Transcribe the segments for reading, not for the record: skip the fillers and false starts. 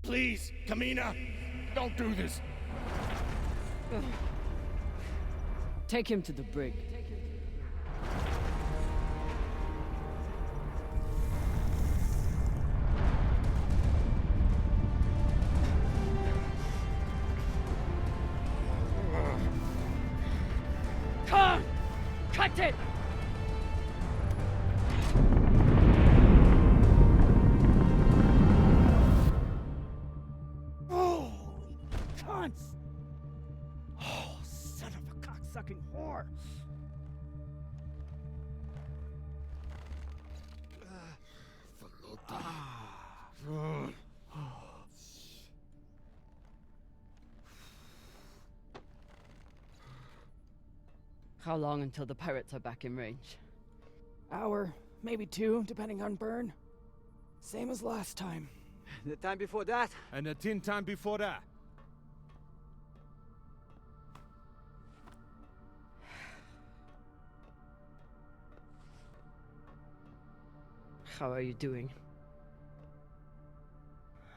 Please, Camina, don't do this. Take him to the brig. Come! Cut it! Oh, cunts! Oh, son of a cocksucking whore! How long until the pirates are back in range? Hour, maybe 2, depending on burn. Same as last time. The time before that? And the 10 time before that. How are you doing?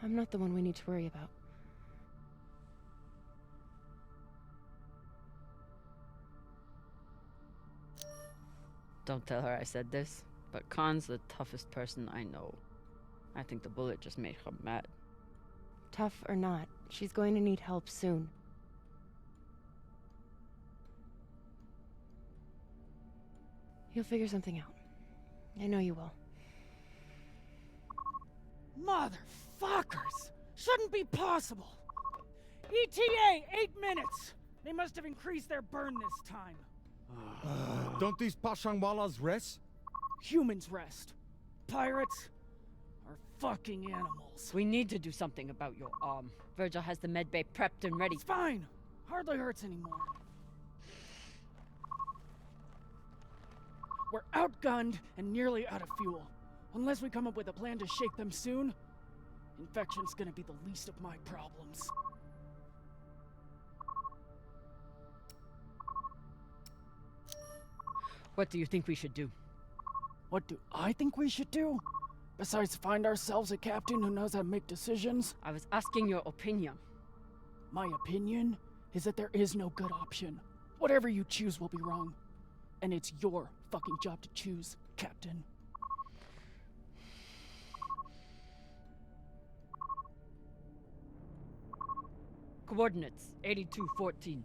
I'm not the one we need to worry about. Don't tell her I said this, but Khan's the toughest person I know. I think the bullet just made her mad. Tough or not, she's going to need help soon. You'll figure something out. I know you will. Motherfuckers! Shouldn't be possible! ETA, 8 minutes! They must have increased their burn this time. Don't these Pashangwalas rest? Humans rest. Pirates are fucking animals. We need to do something about your arm. Virgil has the medbay prepped and ready. It's fine. Hardly hurts anymore. We're outgunned and nearly out of fuel. Unless we come up with a plan to shake them soon, infection's gonna be the least of my problems. What do you think we should do? What do I think we should do? Besides find ourselves a captain who knows how to make decisions? I was asking your opinion. My opinion is that there is no good option. Whatever you choose will be wrong. And it's your fucking job to choose, Captain. Coordinates, 8214.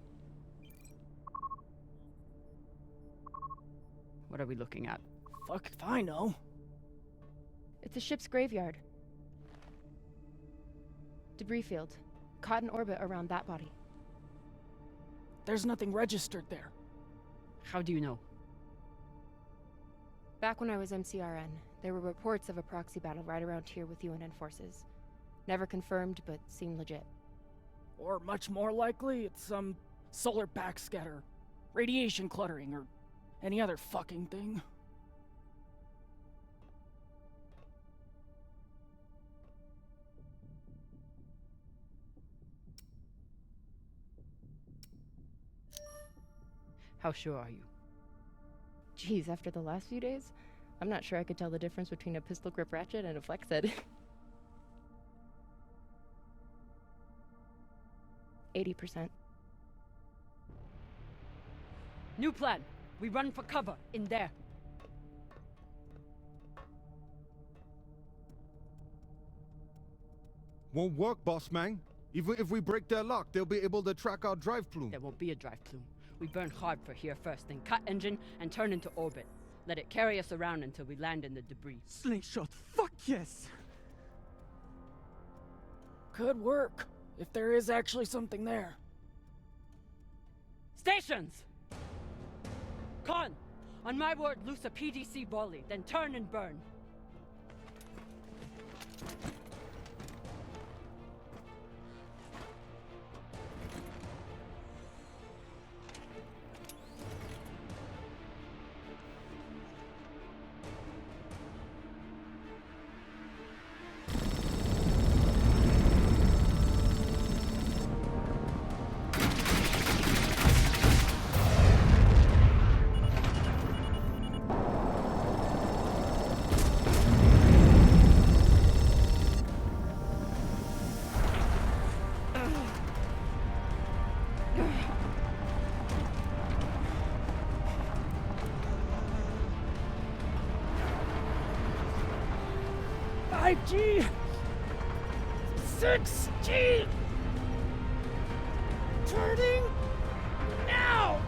What are we looking at? Fuck if I know. It's a ship's graveyard. Debris field. Caught in orbit around that body. There's nothing registered there. How do you know? Back when I was MCRN, there were reports of a proxy battle right around here with UNN forces. Never confirmed, but seemed legit. Or much more likely, it's some solar backscatter, radiation cluttering, or any other fucking thing. How sure are you? Geez, after the last few days, I'm not sure I could tell the difference between a pistol grip ratchet and a flex head. 80%. New plan. We run for cover in there. Won't work, boss man. Even if we break their lock, they'll be able to track our drive plume. There won't be a drive plume. We burn hard for here first, then cut engine and turn into orbit. Let it carry us around until we land in the debris. Slingshot, fuck yes! Could work, if there is actually something there. Stations! Con! On my word, loose a PDC volley, then turn and burn. 5G! 6G! Turning now!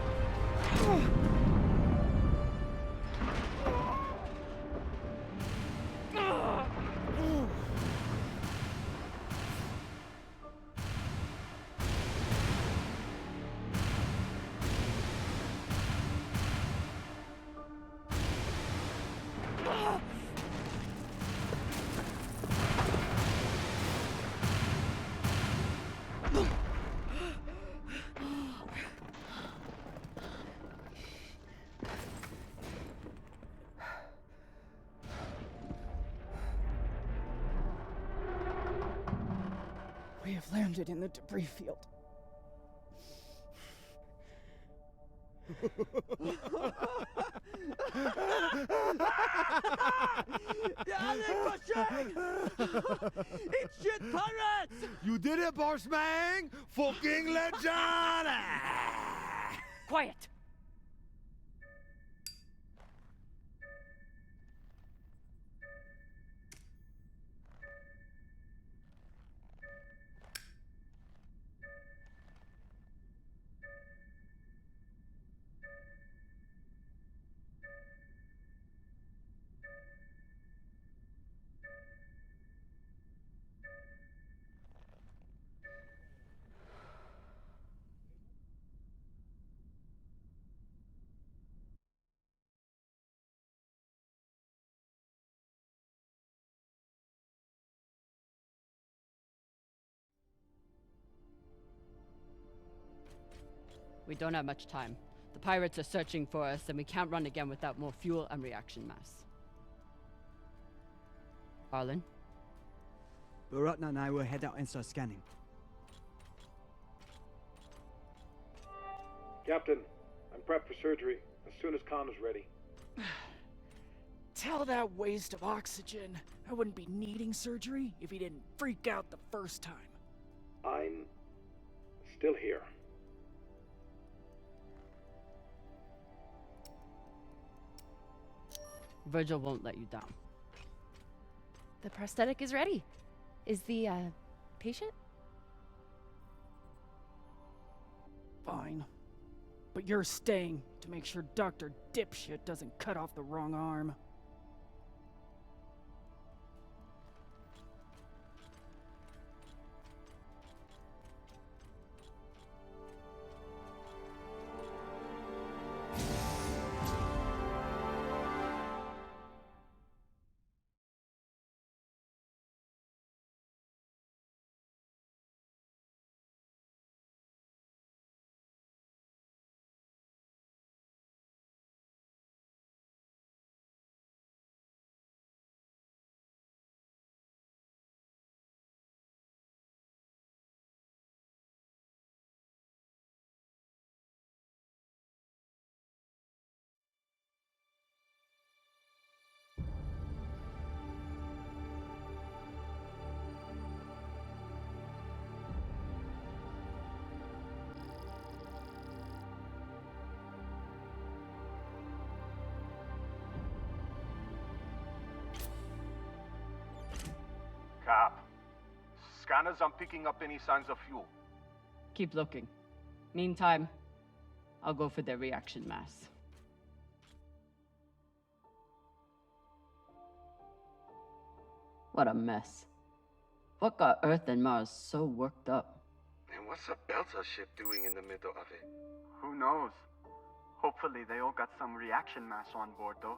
We have landed in the debris field. It's shit pirates! You did it, Bossman! Fucking legend! Quiet! We don't have much time. The pirates are searching for us, and we can't run again without more fuel and reaction mass. Arlen? Baratna and I will head out and start scanning. Captain, I'm prepped for surgery as soon as Con is ready. Tell that waste of oxygen I wouldn't be needing surgery if he didn't freak out the first time. I'm still here. Virgil won't let you down. The prosthetic is ready. Is the, patient? Fine. But you're staying to make sure Dr. Dipshit doesn't cut off the wrong arm. Cap, scanners aren't picking up any signs of fuel. Keep looking. Meantime, I'll go for their reaction mass. What a mess. What got Earth and Mars so worked up? And what's a Belter ship doing in the middle of it? Who knows? Hopefully they all got some reaction mass on board, though.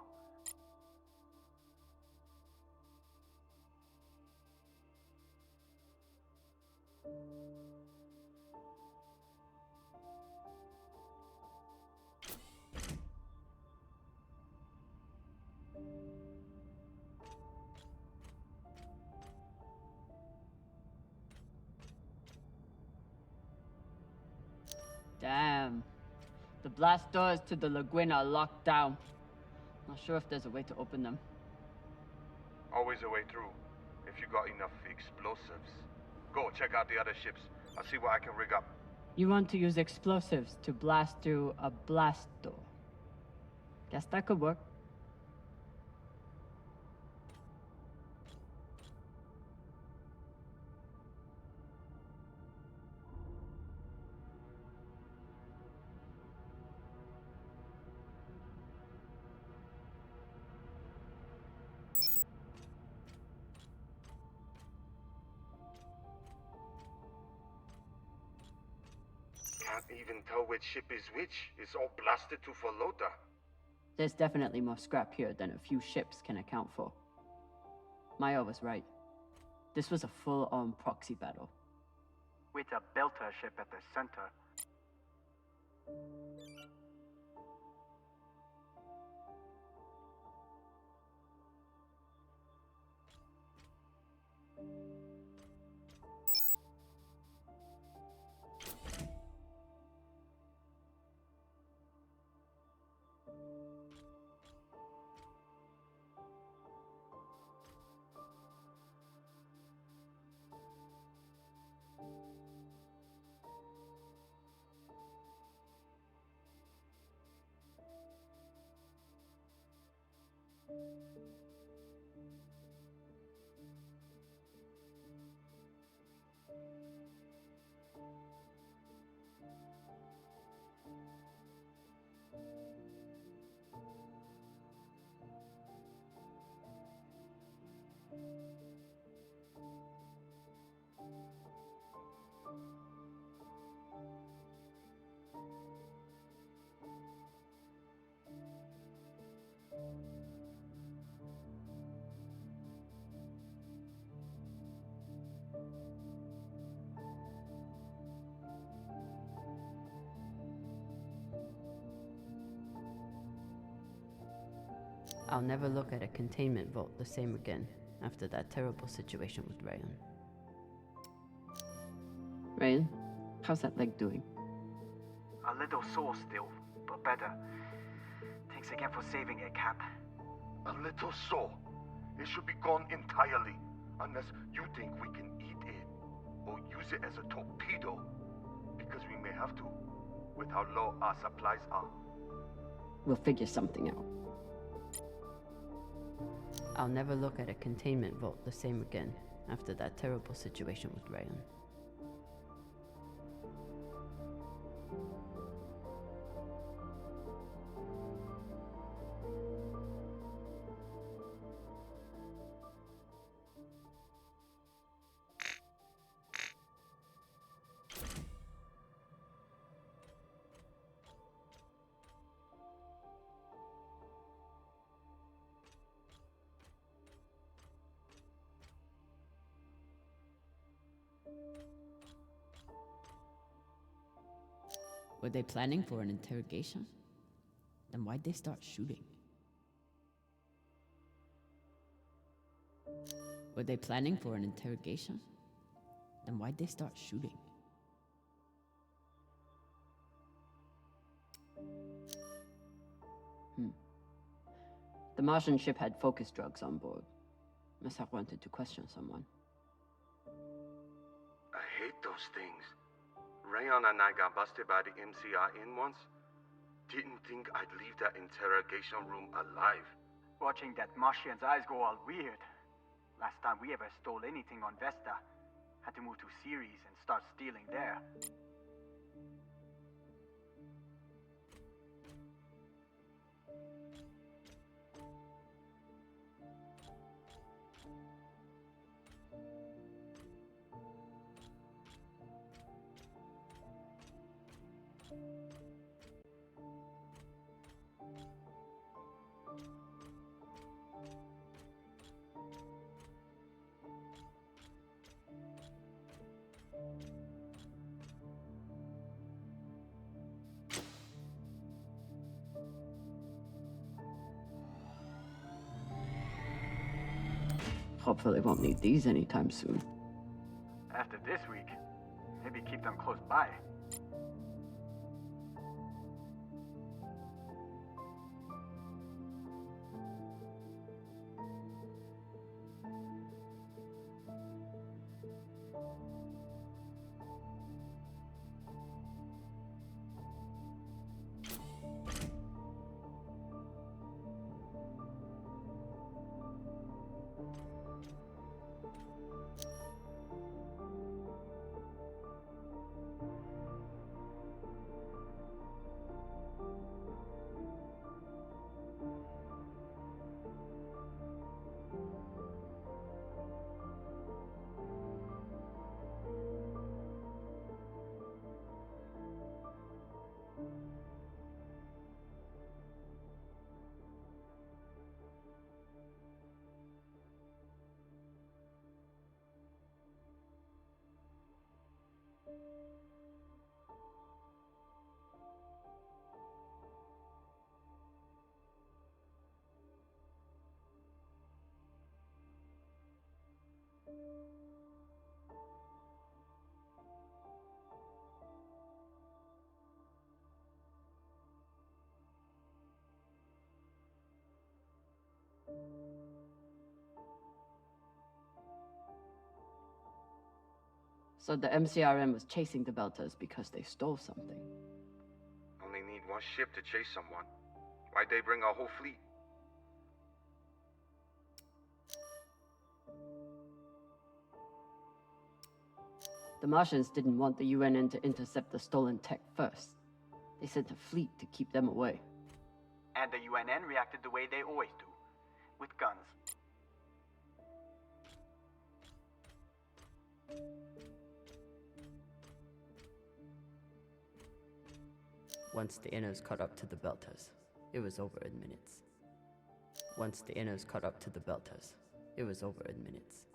Damn. The blast doors to the lagoon are locked down. Not sure if there's a way to open them. Always a way through, if you got enough explosives. Go, check out the other ships. I'll see what I can rig up. You want to use explosives to blast through a blast door. Guess that could work. Can't even tell which ship is which. It's all blasted to Falota. There's definitely more scrap here than a few ships can account for. Maya was right. This was a full-on proxy battle. With a belter ship at the center. I'll never look at a containment vault the same again after that terrible situation with Rayan. Rayan, how's that leg doing? A little sore still, but better. Thanks again for saving it, Cap. A little sore. It should be gone entirely, unless you think we can eat it or use it as a torpedo, because we may have to, with how low our supplies are. We'll figure something out. I'll never look at a containment vault the same again after that terrible situation with Rayan. Were they planning for an interrogation? Then why'd they start shooting? Were they planning for an interrogation? Then why'd they start shooting? The Martian ship had focus drugs on board. Must have wanted to question someone. I hate those things. Rayon and I got busted by the MCR in once. Didn't think I'd leave that interrogation room alive. Watching that Martian's eyes go all weird. Last time we ever stole anything on Vesta. Had to move to Ceres and start stealing there. Hopefully won't need these anytime soon. After this week, maybe keep them close by. So the MCRM was chasing the Belters because they stole something. Only need one ship to chase someone. Why'd they bring our whole fleet? The Martians didn't want the UNN to intercept the stolen tech first. They sent a fleet to keep them away. And the UNN reacted the way they always do, with guns. Once the inners caught up to the Belters, it was over in minutes. Once the inners caught up to the Belters, it was over in minutes.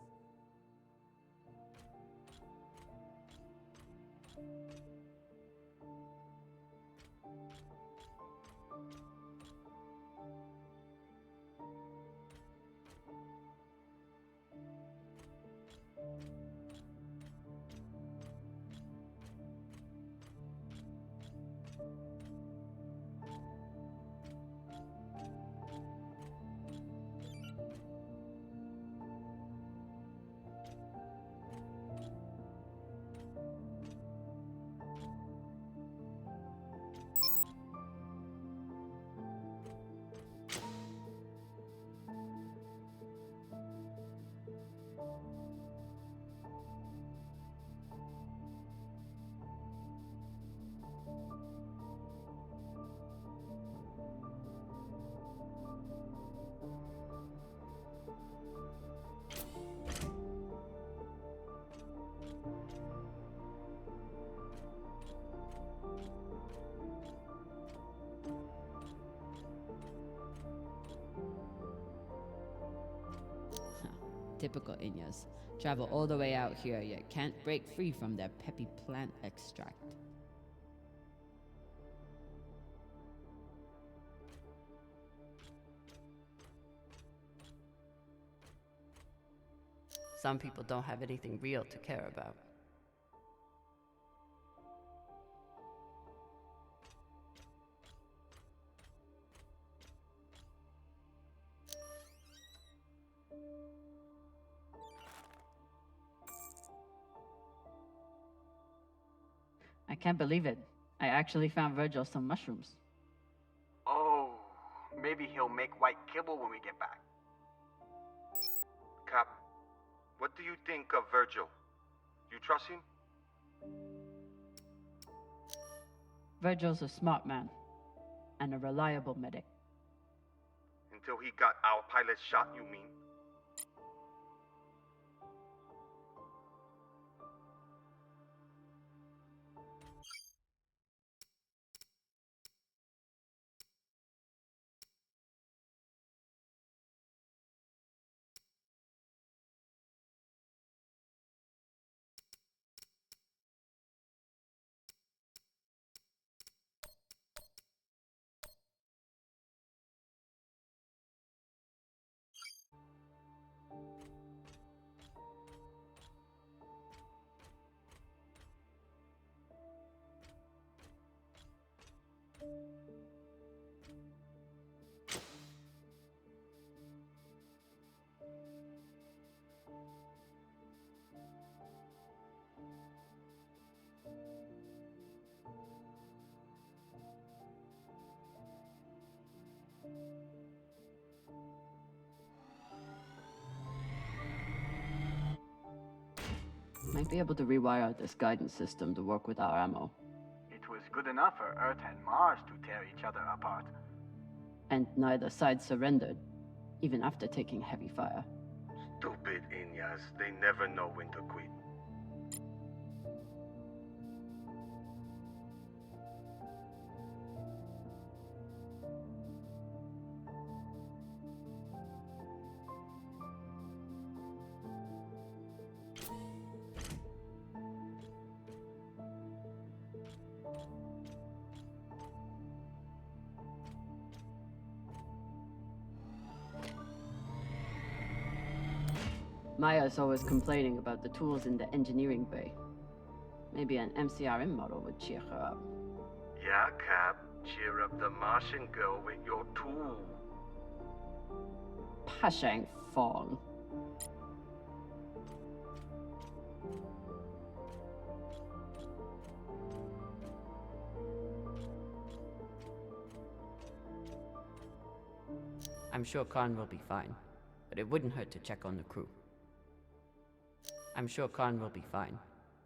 Typical Inyas. Travel all the way out here, yet can't break free from their peppy plant extract. Some people don't have anything real to care about. I can't believe it. I actually found Virgil some mushrooms. Oh, maybe he'll make white kibble when we get back. Cap, what do you think of Virgil? You trust him? Virgil's a smart man and a reliable medic. Until he got our pilot shot, you mean? Might be able to rewire this guidance system to work with our ammo. It was good enough for Earth and Mars to tear each other apart. And neither side surrendered, even after taking heavy fire. Stupid Inyas, they never know when to quit. Maya's always complaining about the tools in the engineering bay. Maybe an MCRM model would cheer her up. Yeah, Cap, cheer up the Martian girl with your tool. Pashang Fong. I'm sure Khan will be fine, but it wouldn't hurt to check on the crew. I'm sure Khan will be fine,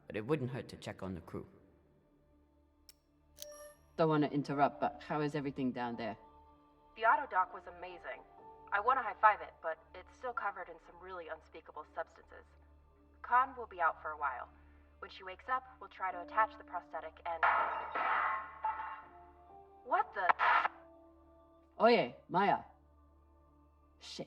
but it wouldn't hurt to check on the crew. Don't want to interrupt, but how is everything down there? The auto dock was amazing. I want to high-five it, but it's still covered in some really unspeakable substances. Khan will be out for a while. When she wakes up, we'll try to attach the prosthetic and... What the... Oye, Maya. Shit.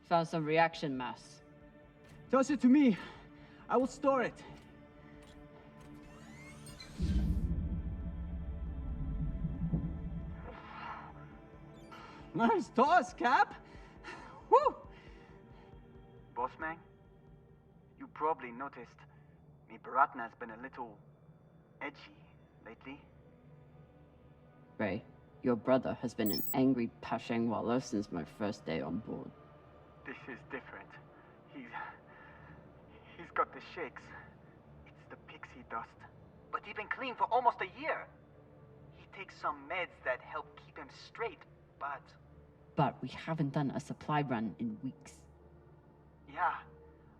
Found some reaction mass. Toss it to me. I will store it. Nice toss, Cap. Woo! Bossman, you probably noticed me Baratna's been a little edgy lately. Ray, your brother has been an angry Pashang Wallow since my first day on board. This is different. He's got the shakes. It's the pixie dust. But he's been clean for almost a year. He takes some meds that help keep him straight, but... But we haven't done a supply run in weeks. Yeah,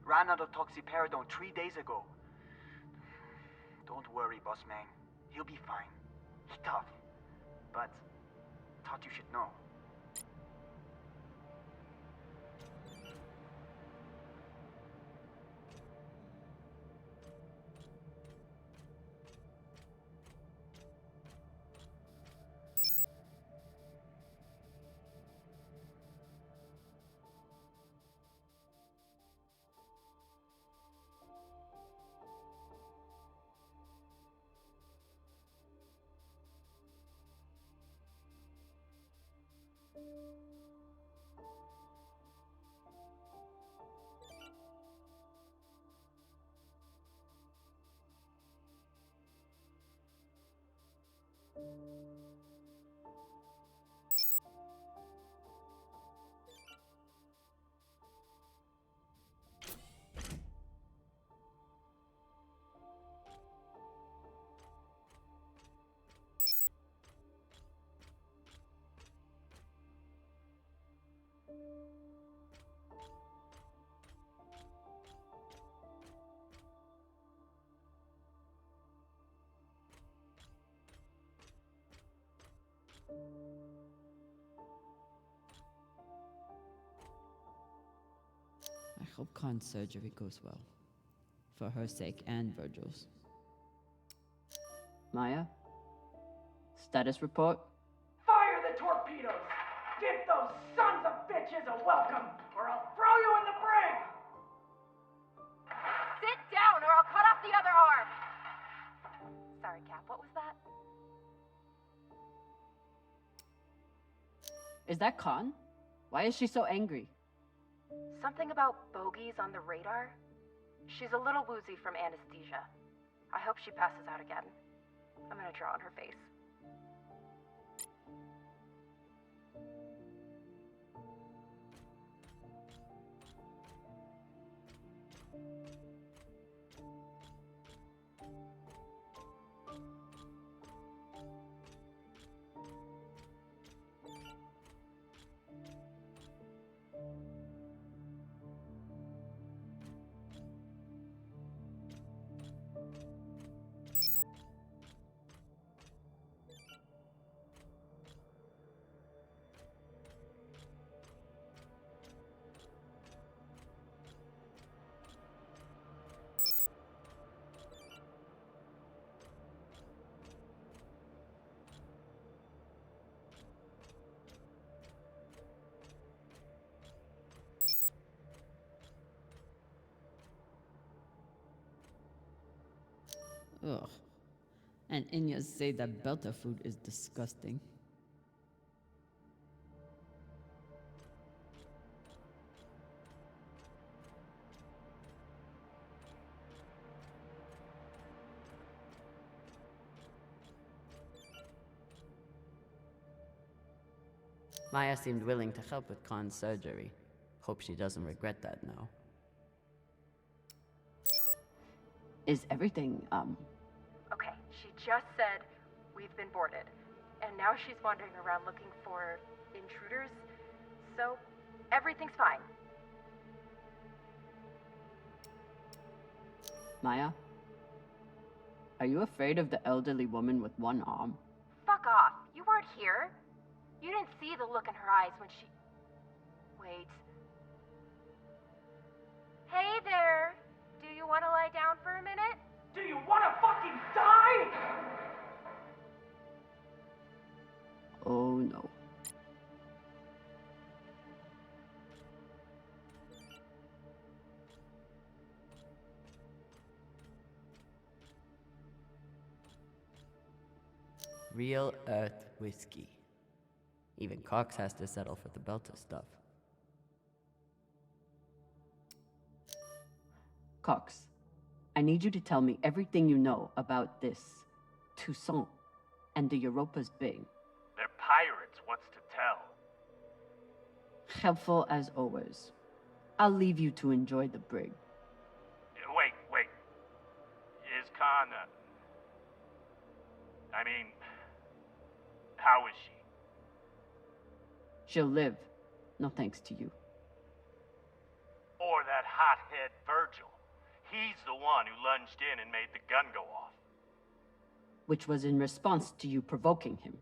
ran out of toxiperidone 3 days ago. Don't worry, boss man. He'll be fine. He's tough. But thought you should know. I hope Khan's surgery goes well. For her sake and Virgil's. Maya? Status report? Fire the torpedoes! Give those sons of bitches a welcome, or I'll throw you in the brig! Sit down, or I'll cut off the other arm! Sorry, Cap, what was that? Is that Khan? Why is she so angry? Something about bogeys on the radar? She's a little woozy from anesthesia. I hope she passes out again. I'm gonna draw on her face. Ugh. And Inyas say that Belter food is disgusting. Maya seemed willing to help with Khan's surgery. Hope she doesn't regret that now. Is everything, Okay, she just said we've been boarded. And now she's wandering around looking for intruders. So, everything's fine. Maya? Are you afraid of the elderly woman with one arm? Fuck off. You weren't here. You didn't see the look in her eyes when she... Wait. Hey there. Do you want to lie down for a minute? Do you want to fucking die? Oh no. Real Earth whiskey. Even Cox has to settle for the Belter stuff. Cox, I need you to tell me everything you know about this Toussaint and the Europa's Bay. They're pirates, what's to tell? Helpful as always. I'll leave you to enjoy the brig. Wait. Is Khan, how is she? She'll live, no thanks to you. Or that hothead Virgil. He's the one who lunged in and made the gun go off. Which was in response to you provoking him.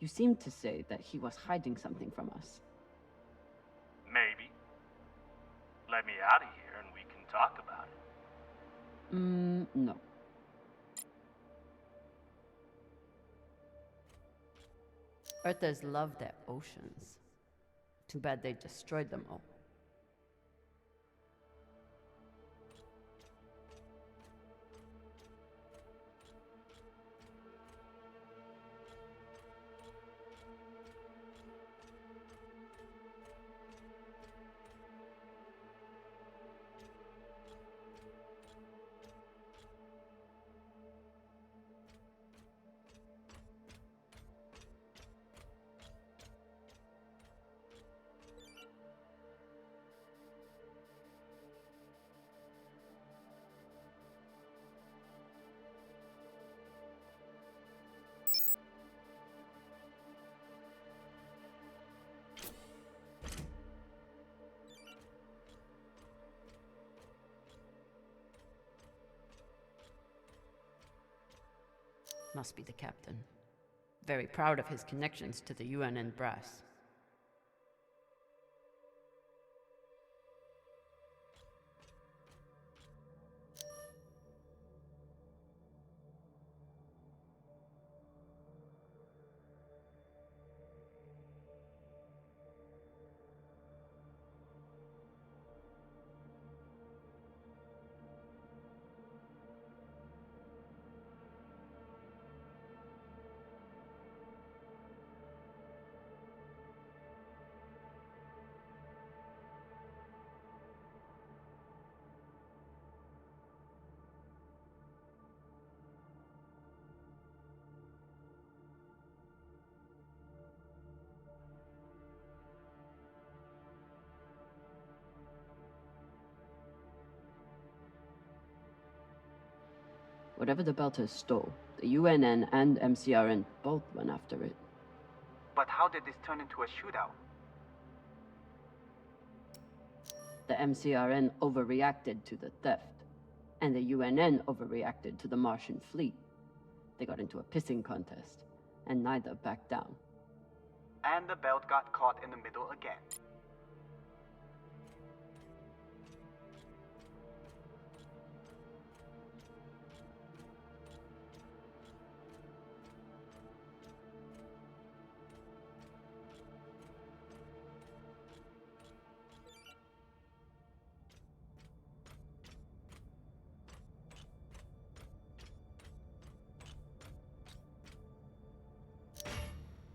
You seemed to say that he was hiding something from us. Maybe. Let me out of here and we can talk about it. No. Earthers love their oceans. Too bad they destroyed them all. Must be the captain. Very proud of his connections to the UNN brass. Whatever the Belters stole, the UNN and MCRN both went after it. But how did this turn into a shootout? The MCRN overreacted to the theft, and the UNN overreacted to the Martian fleet. They got into a pissing contest, and neither backed down. And the belt got caught in the middle again.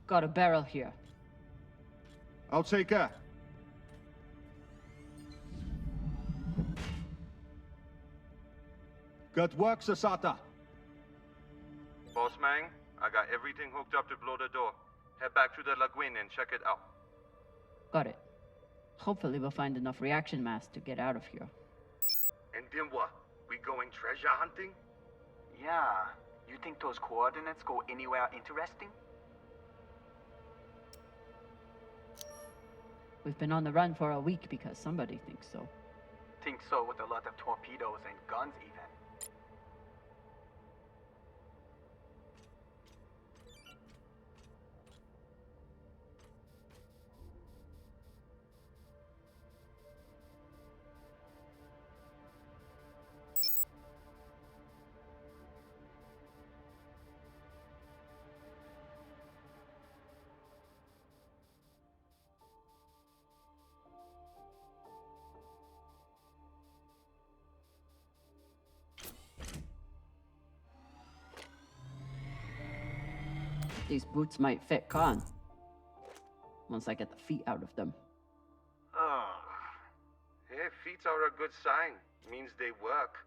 Got a barrel here. I'll take her. Good work, Sasata. Boss Mang, I got everything hooked up to blow the door. Head back to the lagoon and check it out. Got it. Hopefully we'll find enough reaction mass to get out of here. And then what? We going treasure hunting? Yeah. You think those coordinates go anywhere interesting? We've been on the run for a week because somebody thinks so. Think so with a lot of torpedoes and guns even. These boots might fit Khan. Once I get the feet out of them. Ugh. Hey, feet are a good sign. Means they work.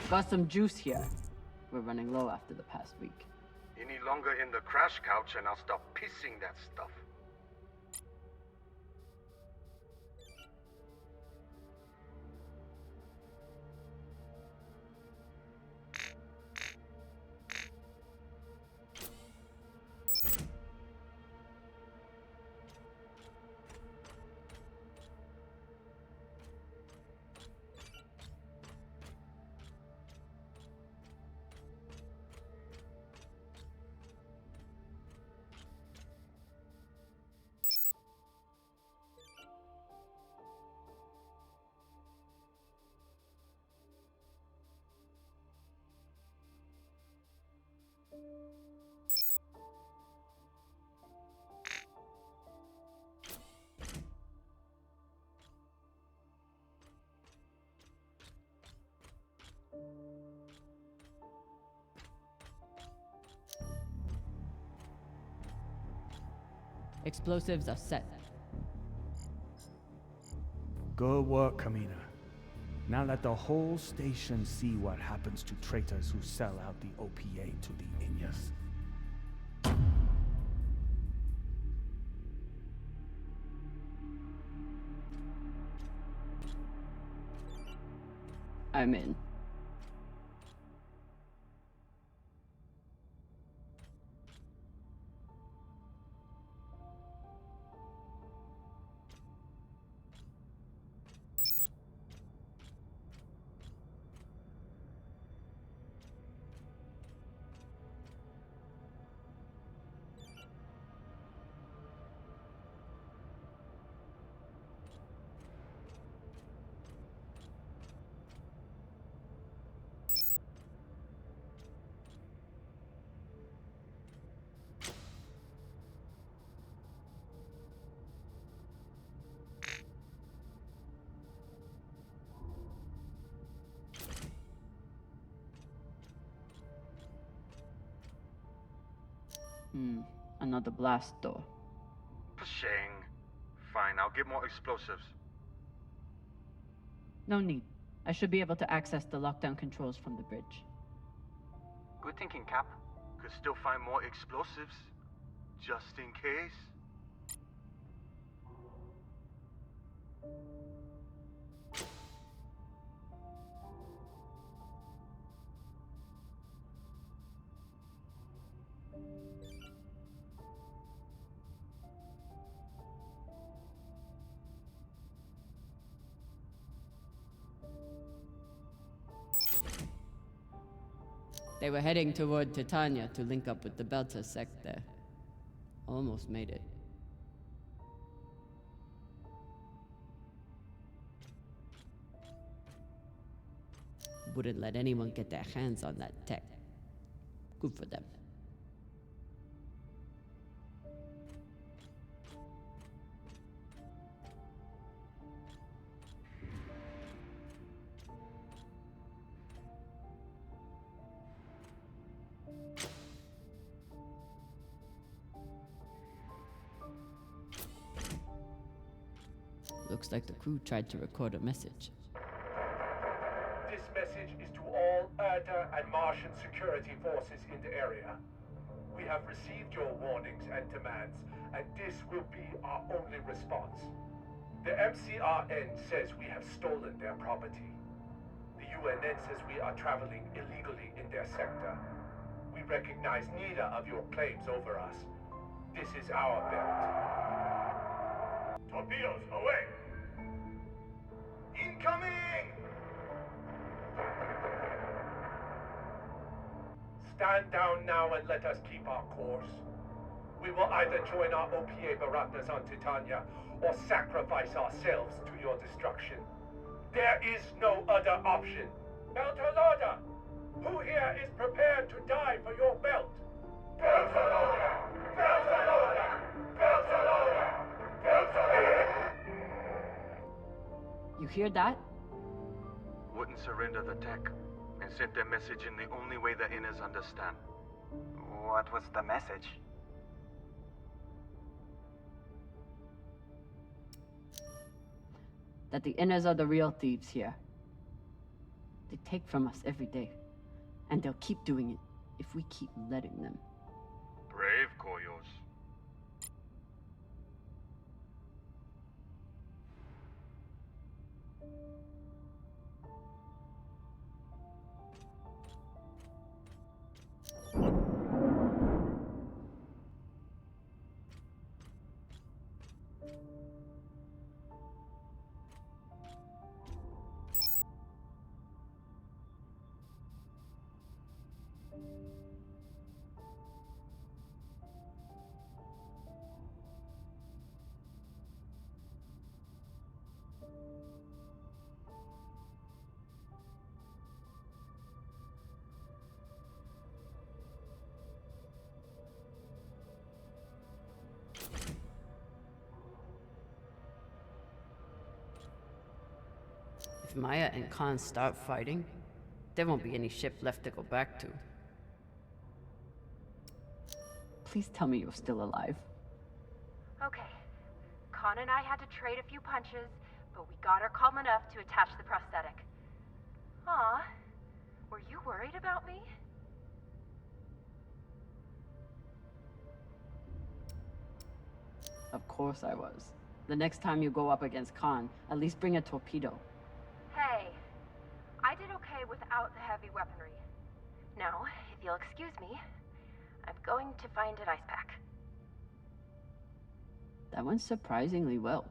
Got some juice here. We're running low after the past week. Any longer in the crash couch and I'll stop pissing that stuff. Explosives are set. Good work, Camina. Now let the whole station see what happens to traitors who sell out the OPA to the Inyas. I'm in. Another blast door. Pshing. Fine, I'll get more explosives. No need. I should be able to access the lockdown controls from the bridge. Good thinking, Cap. Could still find more explosives. Just in case. They were heading toward Titania to link up with the Belta sect there. Almost made it. Wouldn't let anyone get their hands on that tech. Good for them. Looks like the crew tried to record a message. This message is to all Erda and Martian security forces in the area. We have received your warnings and demands, and this will be our only response. The MCRN says we have stolen their property. The UNN says we are traveling illegally in their sector. We recognize neither of your claims over us. This is our belt. Torpedoes, away! Incoming! Stand down now and let us keep our course. We will either join our OPA Baratnas on Titania or sacrifice ourselves to your destruction. There is no other option. Beltalada! Who here is prepared to die for your belt? Beltalada! Beltalada! Beltalada! Beltalada! You hear that? Wouldn't surrender the tech, and sent their message in the only way the Inners understand. What was the message? That the Inners are the real thieves here. They take from us every day. And they'll keep doing it if we keep letting them. Brave, Koyos. If Maya and Khan start fighting, there won't be any ship left to go back to. Please tell me you're still alive. Okay. Khan and I had to trade a few punches, but we got her calm enough to attach the prosthetic. Aw, were you worried about me? Of course I was. The next time you go up against Khan, at least bring a torpedo. Hey, I did okay without the heavy weaponry. Now, if you'll excuse me, I'm going to find an ice pack. That went surprisingly well.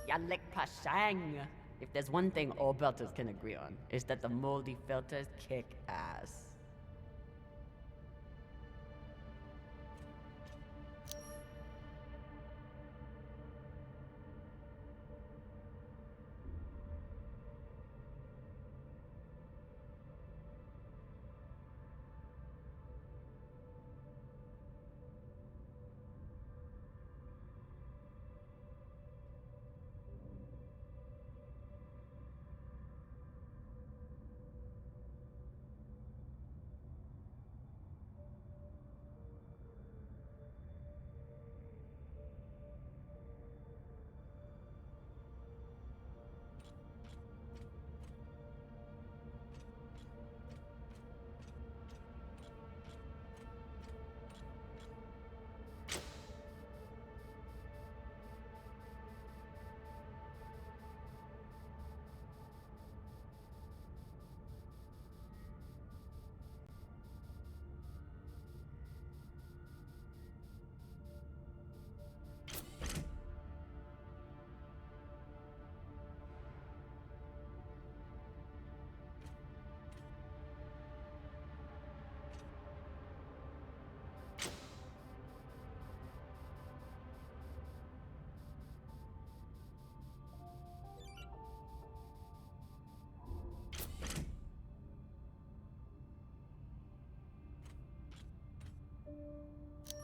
Yalik Pashang! If there's one thing all belters can agree on, is that the moldy filters kick ass.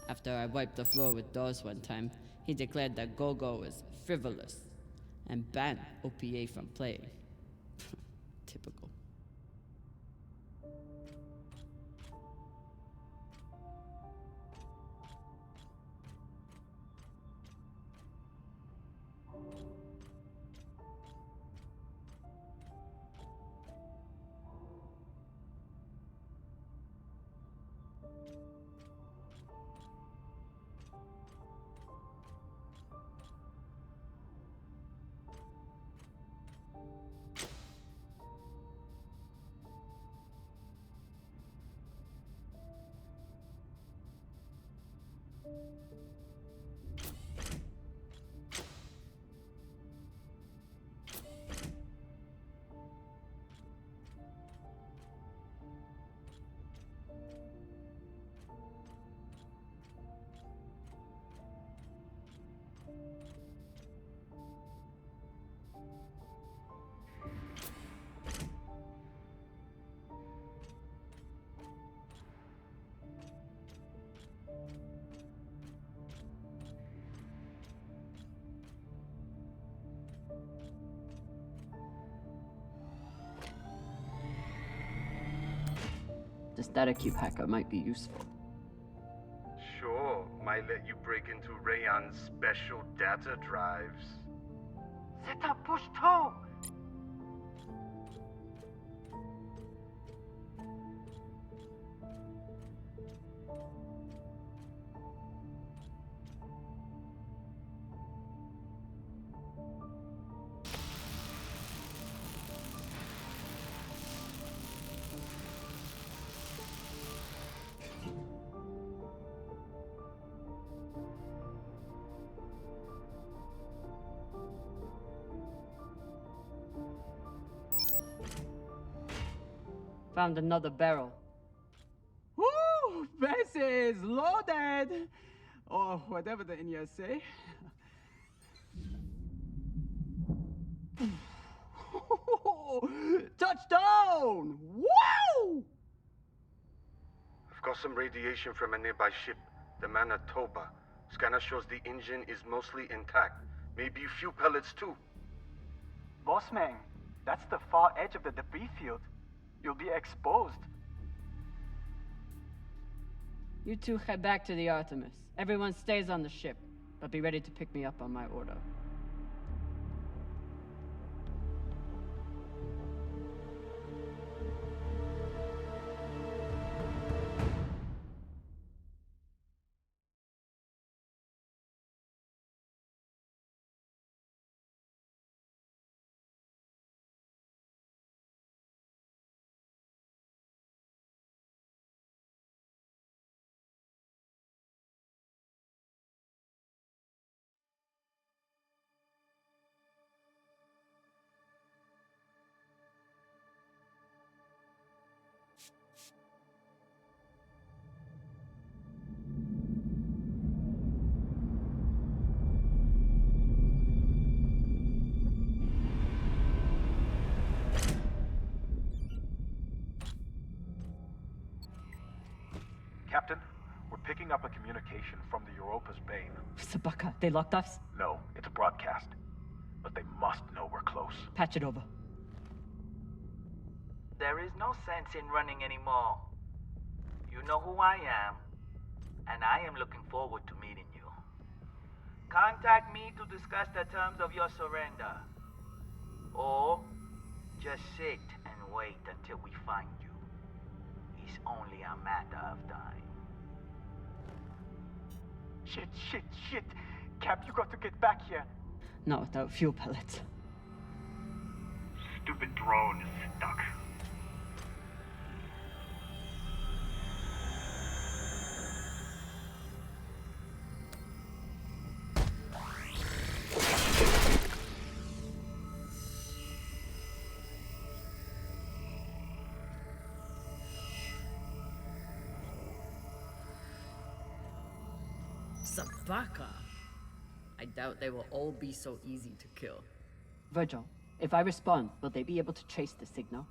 After I wiped the floor with Dawes one time, he declared that Gogo was frivolous and banned OPA from playing. Typical. The static cube hacker might be useful. Sure, might let you break into Rayon's special data drives. Set up push toe! Found another barrel. Woo! This is loaded! Or whatever the Indians say. Touchdown! Woo! I've got some radiation from a nearby ship, the Manitoba. Scanner shows the engine is mostly intact. Maybe a few pellets too. Bossman, that's the far edge of the debris field. You'll be exposed. You two head back to the Artemis. Everyone stays on the ship, but be ready to pick me up on my order. Captain, we're picking up a communication from the Europa's Bane. Sabaka, they locked us? No, it's a broadcast. But they must know we're close. Patch it over. There is no sense in running anymore. You know who I am, and I am looking forward to meeting you. Contact me to discuss the terms of your surrender. Or just sit and wait until we find you. It's only a matter of time. Shit. Cap, you got to get back here. Not without fuel pellets. Stupid drone is stuck. Sabaka? I doubt they will all be so easy to kill. Virgil, if I respond, will they be able to trace the signal?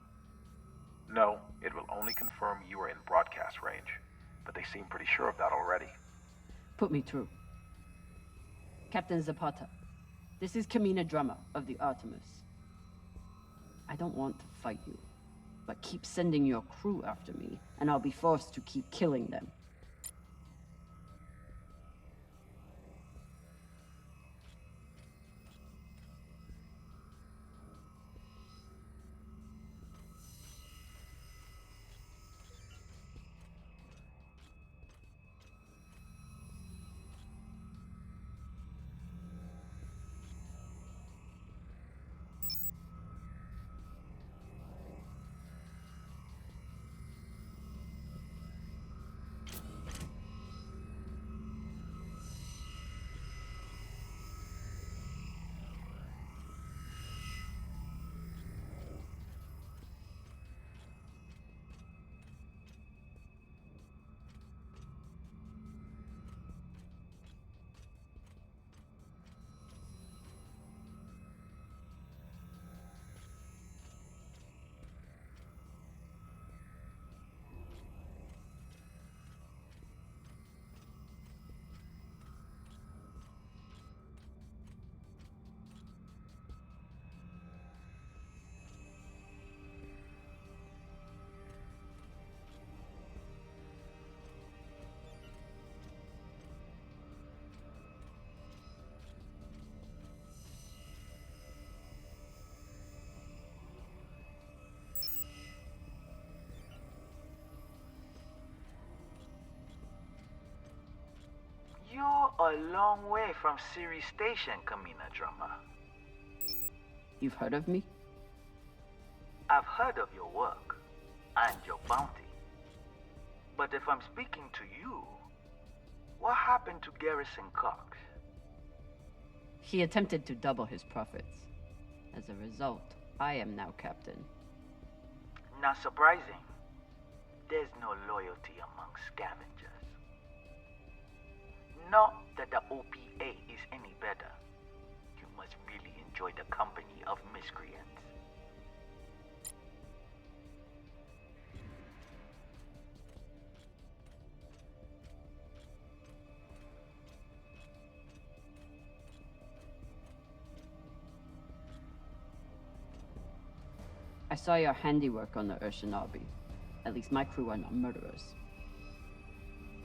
No, it will only confirm you are in broadcast range. But they seem pretty sure of that already. Put me through. Captain Zapata, this is Camina Drummer of the Artemis. I don't want to fight you, but keep sending your crew after me, and I'll be forced to keep killing them. a long way from Siri Station, Camina Drummer. You've heard of me? I've heard of your work and your bounty. But if I'm speaking to you, what happened to Garrison Cox? He attempted to double his profits. As a result, I am now captain. Not surprising. There's no loyalty among scavengers. Not that the OPA is any better. You must really enjoy the company of miscreants. I saw your handiwork on the Urshanabi. At least my crew are not murderers.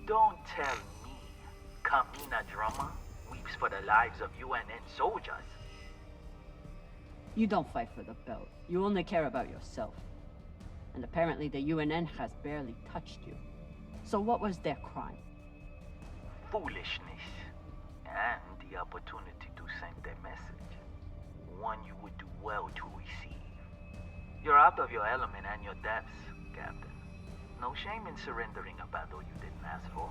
Don't tell me Camina Drummer weeps for the lives of UNN soldiers. You don't fight for the belt. You only care about yourself. And apparently the UNN has barely touched you. So what was their crime? Foolishness. And the opportunity to send their message. One you would do well to receive. You're out of your element and your depths, Captain. No shame in surrendering a battle you didn't ask for.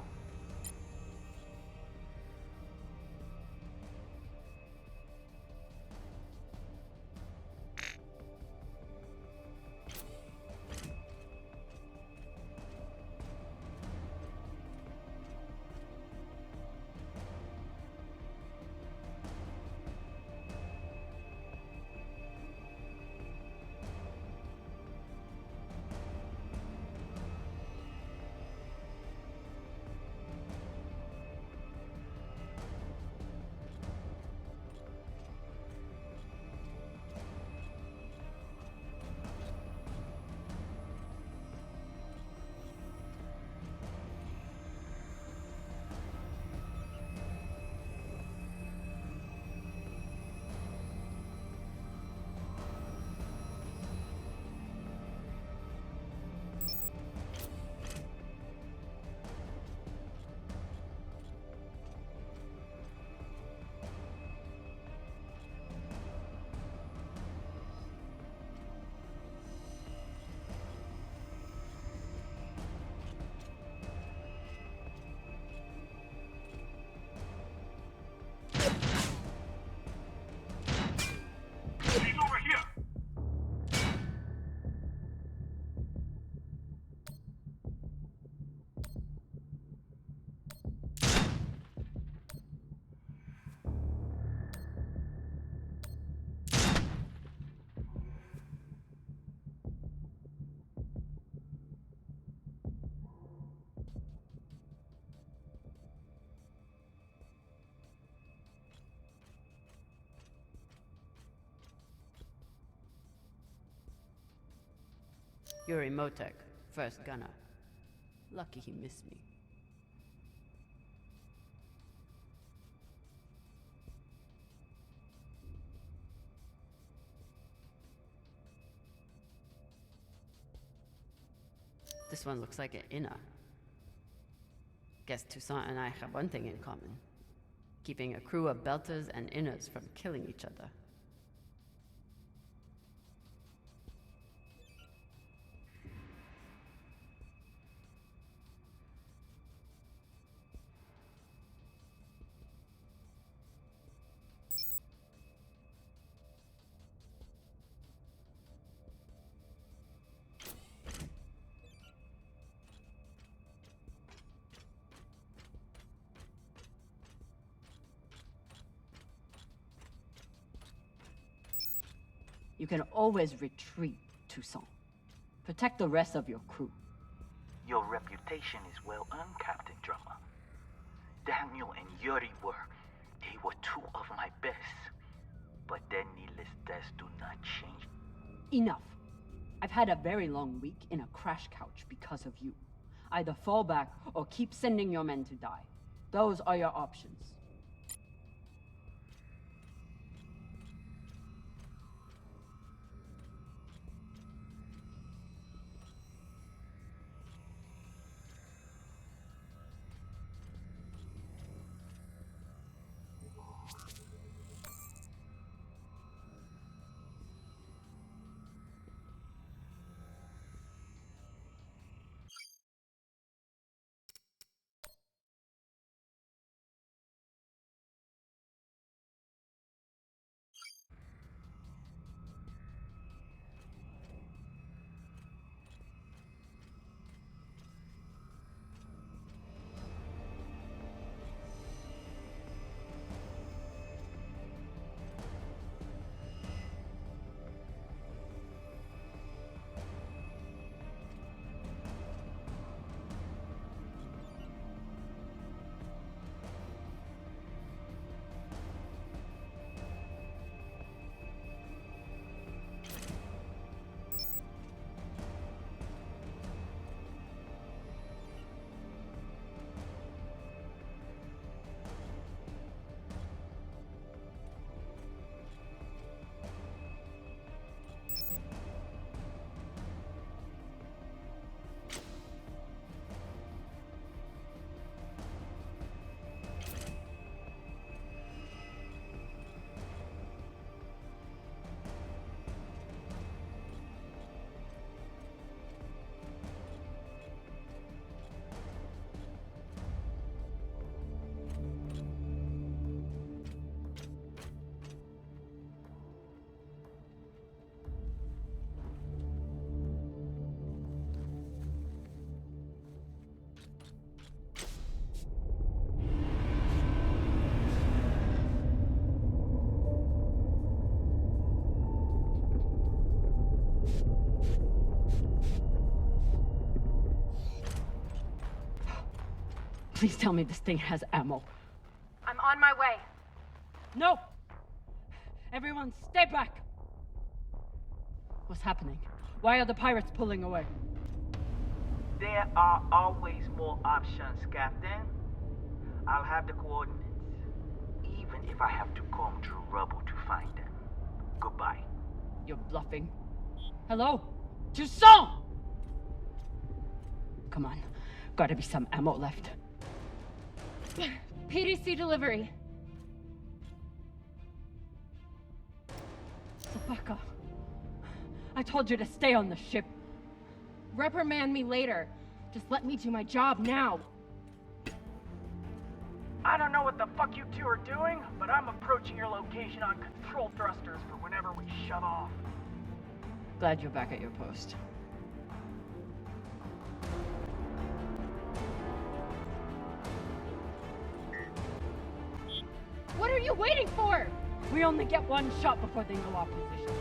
You're Emotek, first gunner. Lucky he missed me. This one looks like an inner. Guess Toussaint and I have one thing in common. Keeping a crew of belters and inners from killing each other. You can always retreat, Toussaint. Protect the rest of your crew. Your reputation is well earned, Captain Drummer. Daniel and Yuri they were two of my best. But their needless deaths do not change. Enough. I've had a very long week in a crash couch because of you. Either fall back or keep sending your men to die. Those are your options. Please tell me this thing has ammo. I'm on my way. No! Everyone, stay back! What's happening? Why are the pirates pulling away? There are always more options, Captain. I'll have the coordinates, even if I have to comb through rubble to find them. Goodbye. You're bluffing. Hello? Toussaint! Come on. Gotta be some ammo left. PDC delivery. Zapaka. I told you to stay on the ship. Reprimand me later. Just let me do my job now. I don't know what the fuck you two are doing, but I'm approaching your location on control thrusters for whenever we shut off. Glad you're back at your post. What are you waiting for? We only get one shot before they know our position.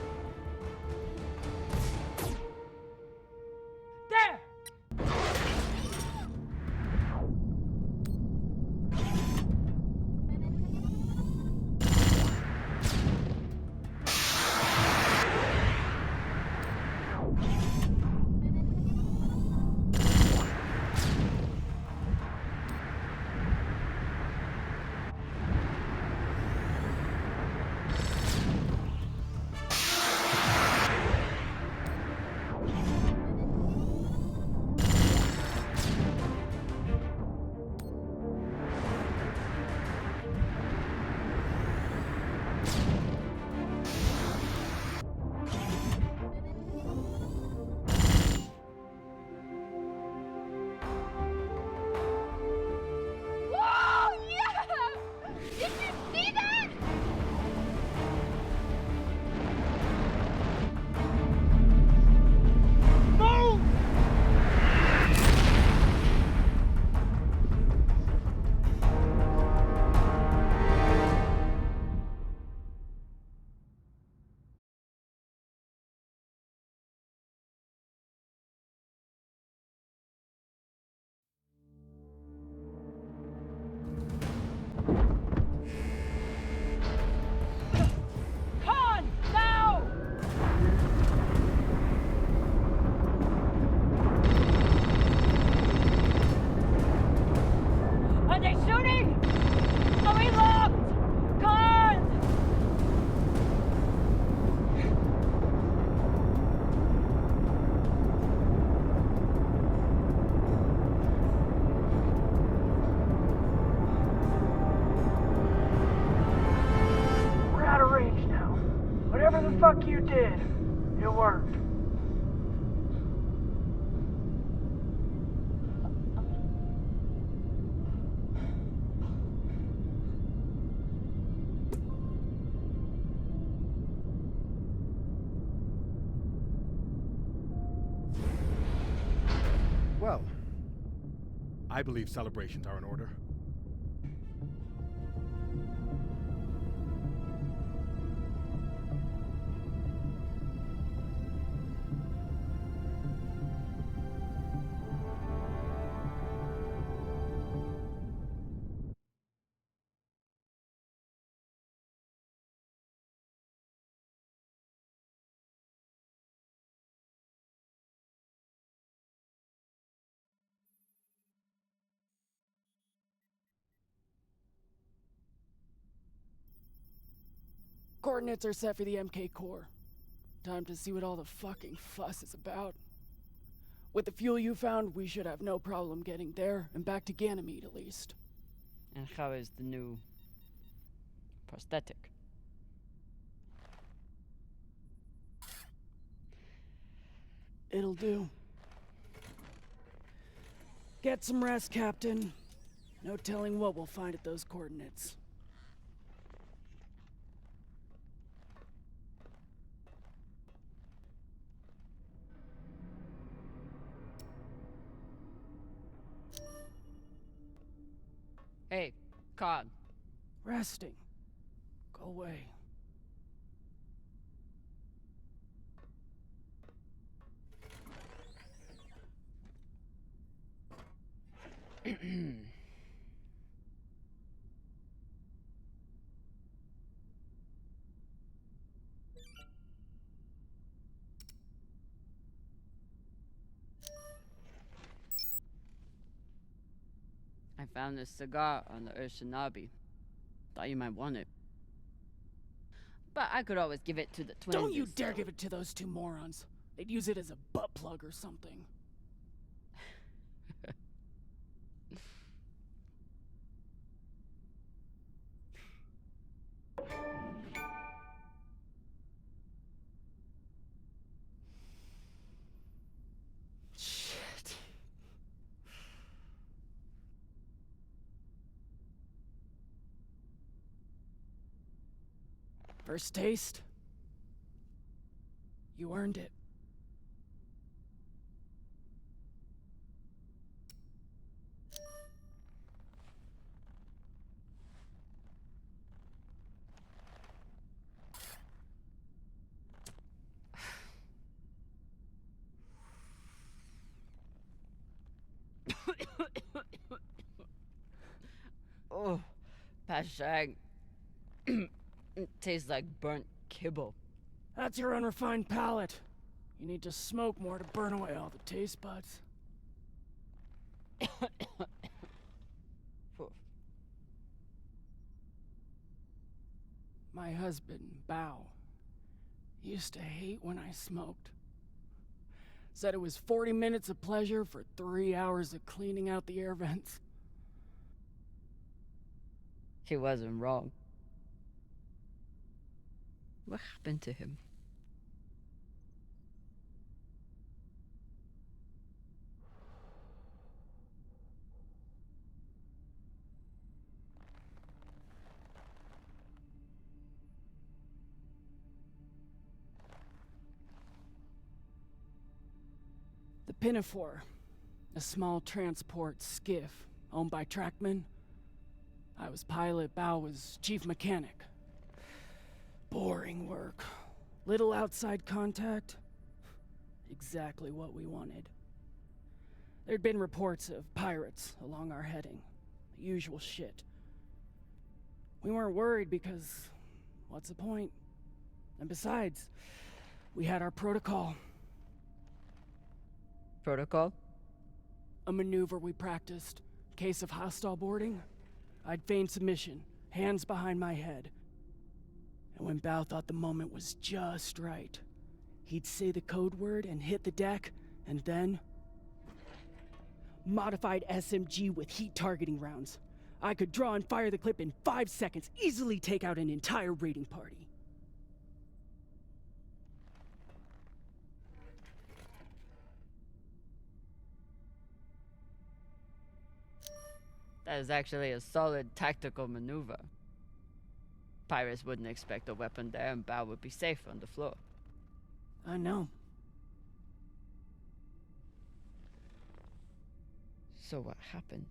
There! Fuck you did. It worked. Well, I believe celebrations are in order. Coordinates are set for the MK core. Time to see what all the fucking fuss is about. With the fuel you found, we should have no problem getting there and back to Ganymede at least. And how is the new prosthetic? It'll do. Get some rest, Captain. No telling what we'll find at those coordinates. Hey, Con. Resting. Go away. Found this cigar on the Urshanabi. Thought you might want it. But I could always give it to the twins. Don't you dare give it to those two morons. They'd use it as a butt plug or something. Shit. First taste? You earned it. Oh, Pashang. It tastes like burnt kibble. That's your unrefined palate. You need to smoke more to burn away all the taste buds. My husband, Bao, used to hate when I smoked. Said it was 40 minutes of pleasure for 3 hours of cleaning out the air vents. He wasn't wrong. What happened to him? The Pinafore, a small transport skiff owned by Trackman. I was pilot, Bao was chief mechanic. Boring work. Little outside contact. Exactly what we wanted. There'd been reports of pirates along our heading. The usual shit. We weren't worried because, what's the point? And besides, we had our protocol. Protocol? A maneuver we practiced. Case of hostile boarding, I'd feign submission, hands behind my head. And when Bao thought the moment was just right, he'd say the code word and hit the deck, and then... Modified SMG with heat targeting rounds. I could draw and fire the clip in 5 seconds, easily take out an entire raiding party. That is actually a solid tactical maneuver. Pirates wouldn't expect a weapon there, and Bao would be safe on the floor. I know. So what happened?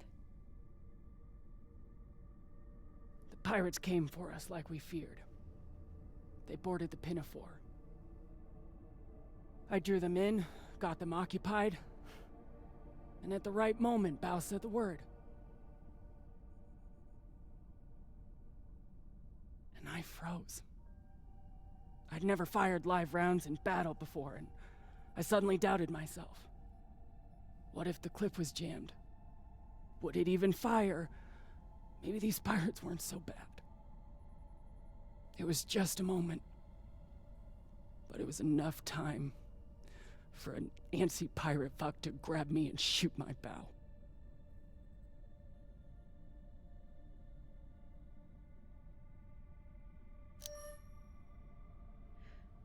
The pirates came for us like we feared. They boarded the Pinafore. I drew them in, got them occupied, and at the right moment, Bao said the word. And I froze. I'd never fired live rounds in battle before, and I suddenly doubted myself. What if the clip was jammed? Would it even fire? Maybe these pirates weren't so bad. It was just a moment. But it was enough time for an antsy pirate fuck to grab me and shoot my bow.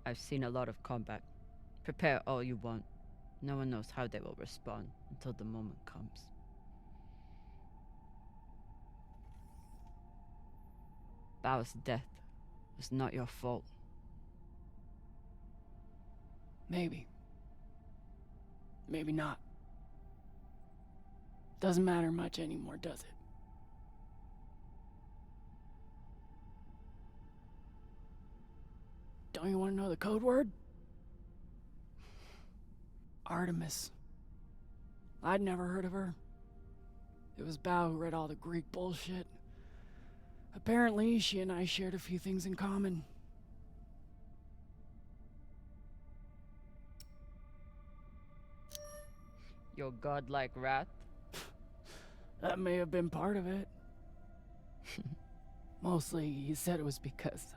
I've seen a lot of combat. Prepare all you want. No one knows how they will respond until the moment comes. Bao's death was not your fault. Maybe. Maybe not. Doesn't matter much anymore, does it? Don't you want to know the code word? Artemis. I'd never heard of her. It was Bao who read all the Greek bullshit. Apparently, she and I shared a few things in common. Your godlike wrath? That may have been part of it. Mostly, he said it was because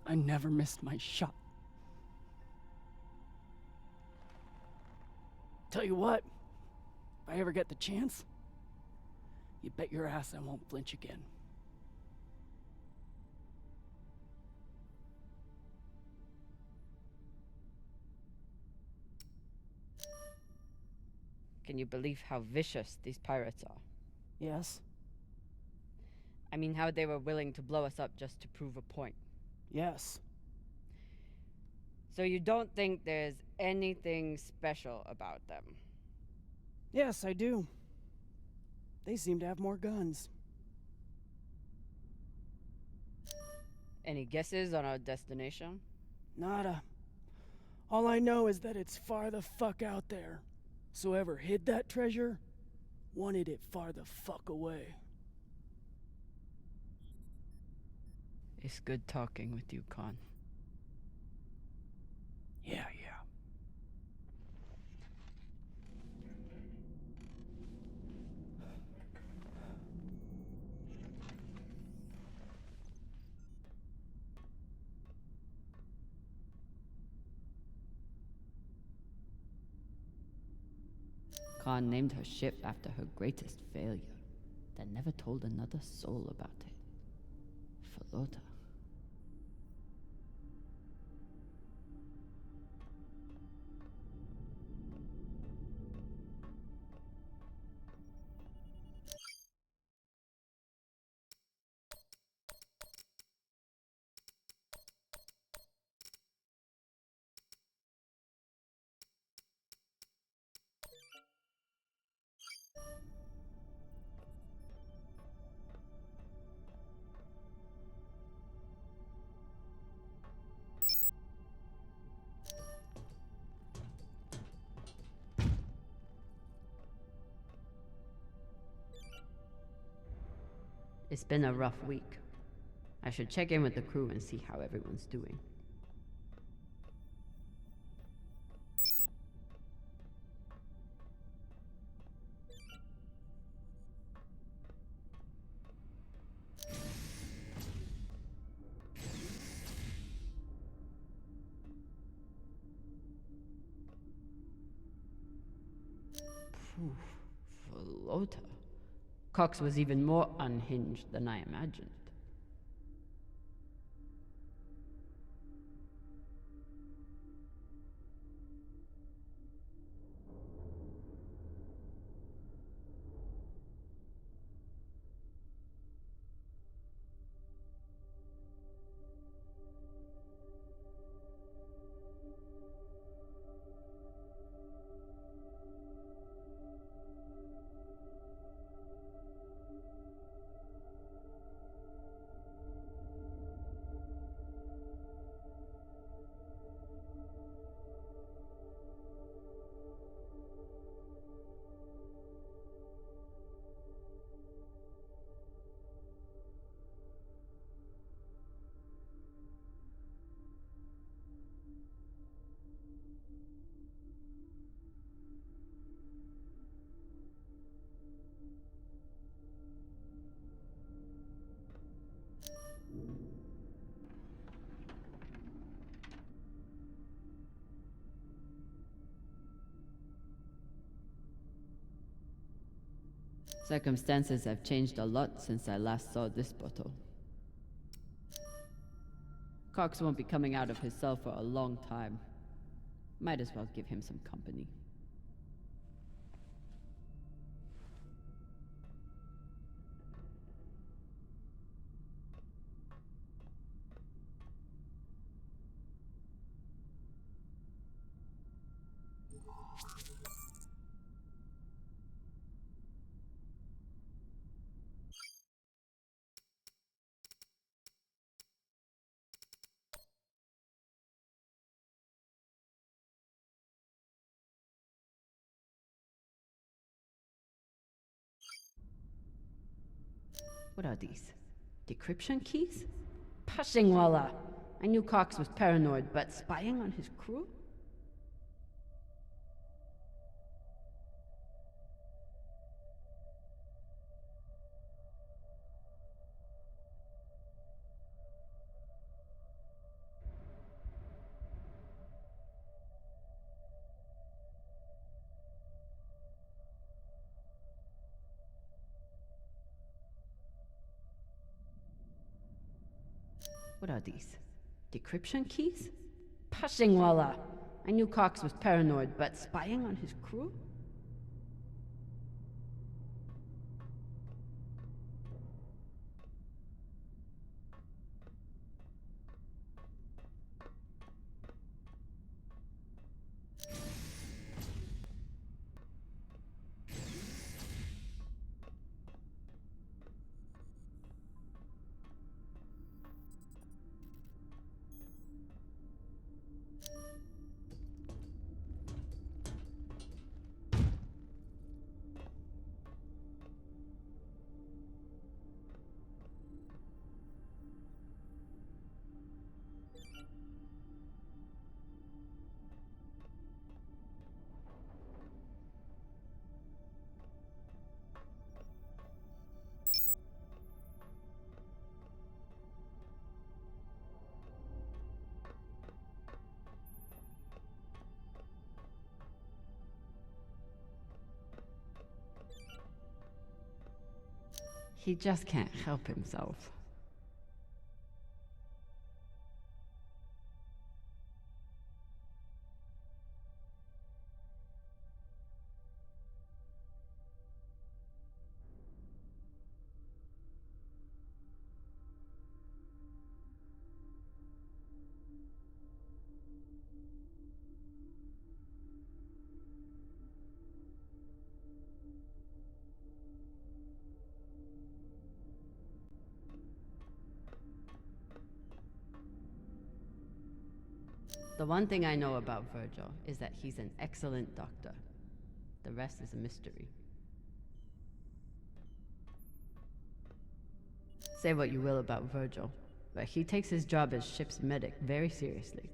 I never missed my shot. Tell you what, if I ever get the chance, you bet your ass I won't flinch again. Can you believe how vicious these pirates are? Yes? I mean, how they were willing to blow us up just to prove a point. Yes. So you don't think there's anything special about them? Yes, I do. They seem to have more guns. Any guesses on our destination? Nada. All I know is that it's far the fuck out there. So whoever hid that treasure wanted it far the fuck away. It's good talking with you, Con. Yeah. Khan named her ship after her greatest failure, then never told another soul about it. Falota. It's been a rough week. I should check in with the crew and see how everyone's doing. Falota. Cox was even more unhinged than I imagined. Circumstances have changed a lot since I last saw this bottle. Cox won't be coming out of his cell for a long time. Might as well give him some company. What are these? Decryption keys? Pashingwala! I knew Cox was paranoid, but spying on his crew? What are these? Decryption keys? Pashingwala! I knew Cox was paranoid, but spying on his crew? He just can't help himself. The one thing I know about Virgil is that he's an excellent doctor. The rest is a mystery. Say what you will about Virgil, but he takes his job as ship's medic very seriously.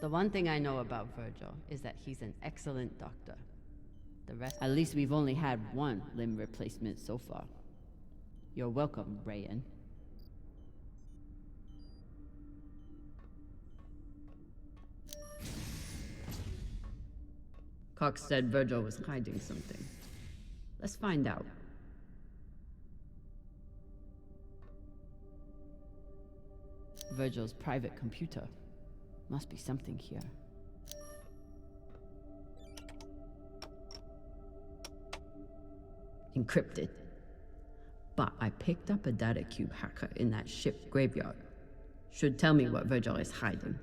The one thing I know about Virgil is that he's an excellent doctor. The rest, at least we've only had one limb replacement so far. You're welcome, Rayan. Cox said Virgil was hiding something. Let's find out. Virgil's private computer. Must be something here. Encrypted. But I picked up a data cube hacker in that ship graveyard. Should tell me what Virgil is hiding.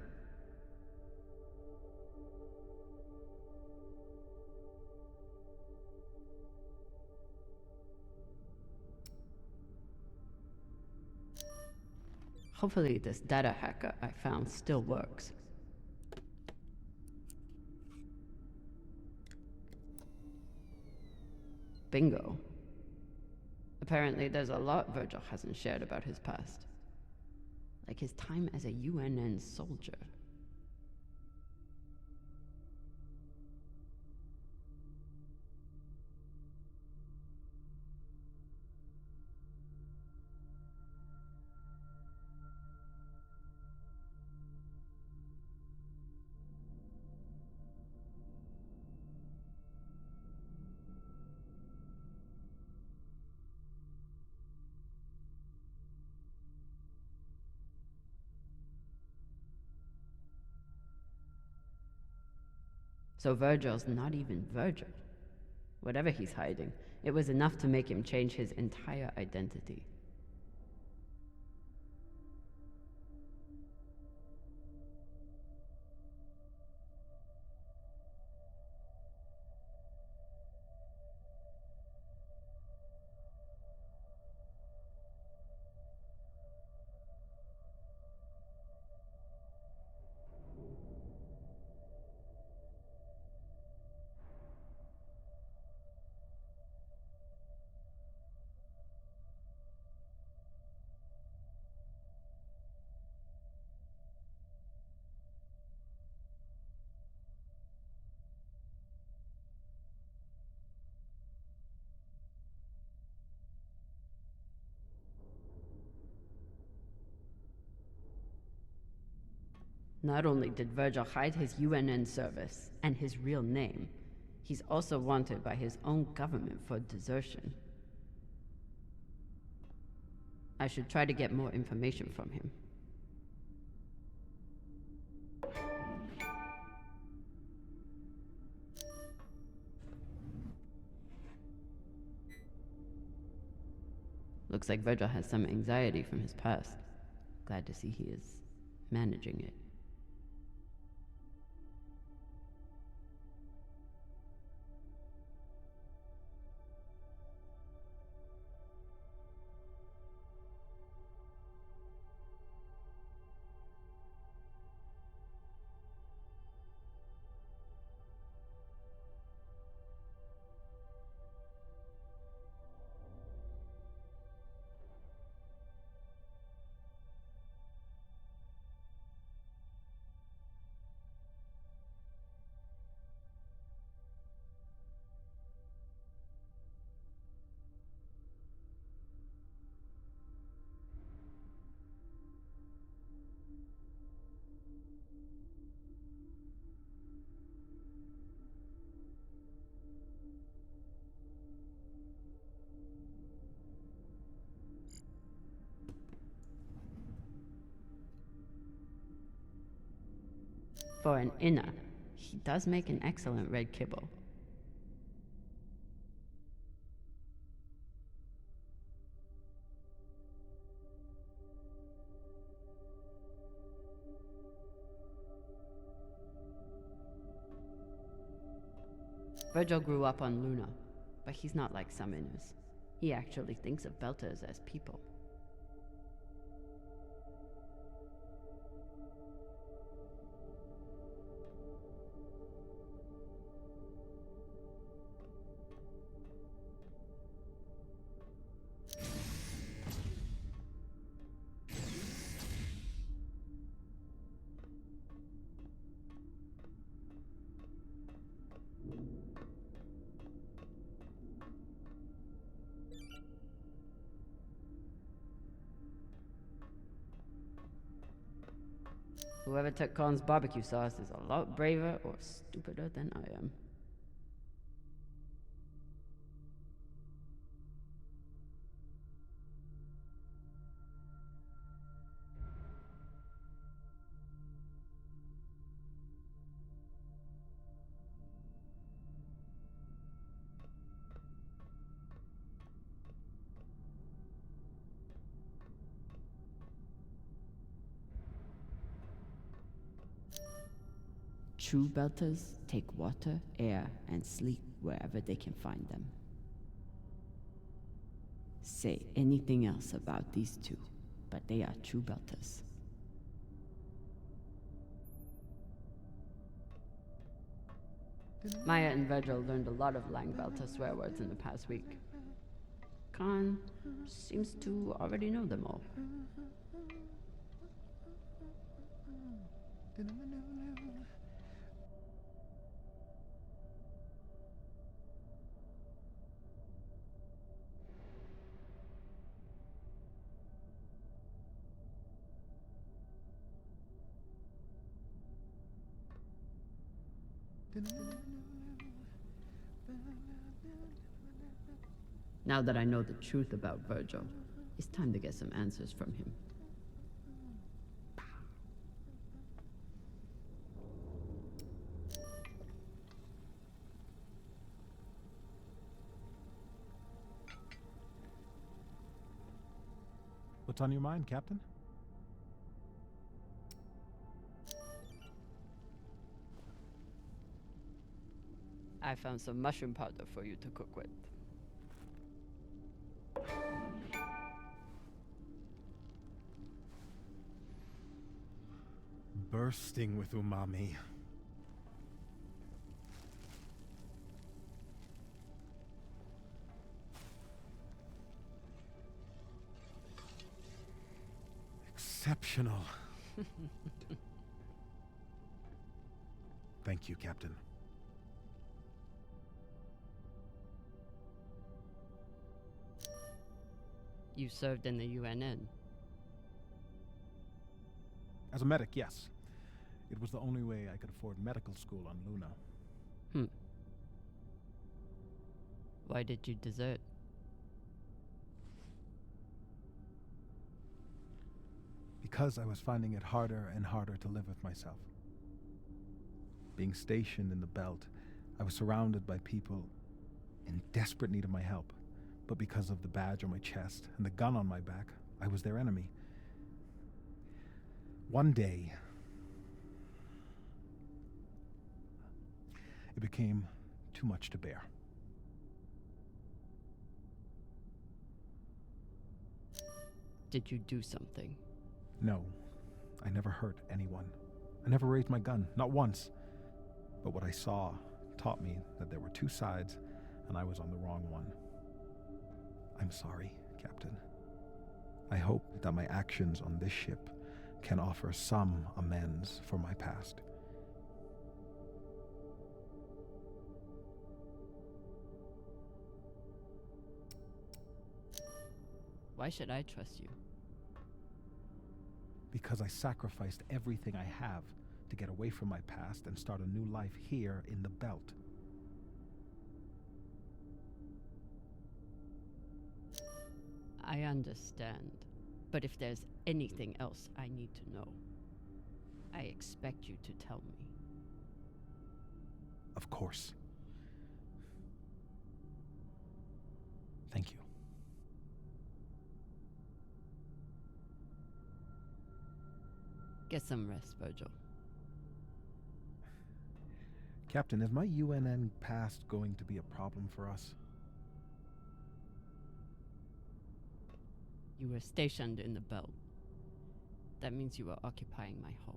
Hopefully this data hacker I found still works. Bingo. Apparently there's a lot Virgil hasn't shared about his past. Like his time as a UNN soldier. So Virgil's not even Virgil. Whatever he's hiding, it was enough to make him change his entire identity. Not only did Virgil hide his UNN service and his real name, he's also wanted by his own government for desertion. I should try to get more information from him. Looks like Virgil has some anxiety from his past. Glad to see he is managing it. For an inner, he does make an excellent red kibble. Virgil grew up on Luna, but he's not like some inners. He actually thinks of Belters as people. Whoever took Khan's barbecue sauce is a lot braver or stupider than I am. True belters take water, air, and sleep wherever they can find them. Say anything else about these two, but they are true belters. Maya and Virgil learned a lot of Langbelter swear words in the past week. Khan seems to already know them all. Now that I know the truth about Virgil, it's time to get some answers from him. What's on your mind, Captain? I found some mushroom powder for you to cook with. Bursting with umami. Exceptional. Thank you, Captain. You served in the UNN. As a medic, yes. It was the only way I could afford medical school on Luna. Why did you desert? Because I was finding it harder and harder to live with myself. Being stationed in the belt, I was surrounded by people in desperate need of my help. But because of the badge on my chest and the gun on my back, I was their enemy. One day, it became too much to bear. Did you do something? No, I never hurt anyone. I never raised my gun, not once. But what I saw taught me that there were two sides, and I was on the wrong one. I'm sorry, Captain. I hope that my actions on this ship can offer some amends for my past. Why should I trust you? Because I sacrificed everything I have to get away from my past and start a new life here in the belt. I understand. But if there's anything else I need to know, I expect you to tell me. Of course. Thank you. Get some rest, Virgil. Captain, is my UNN past going to be a problem for us? You were stationed in the belt. That means you were occupying my home.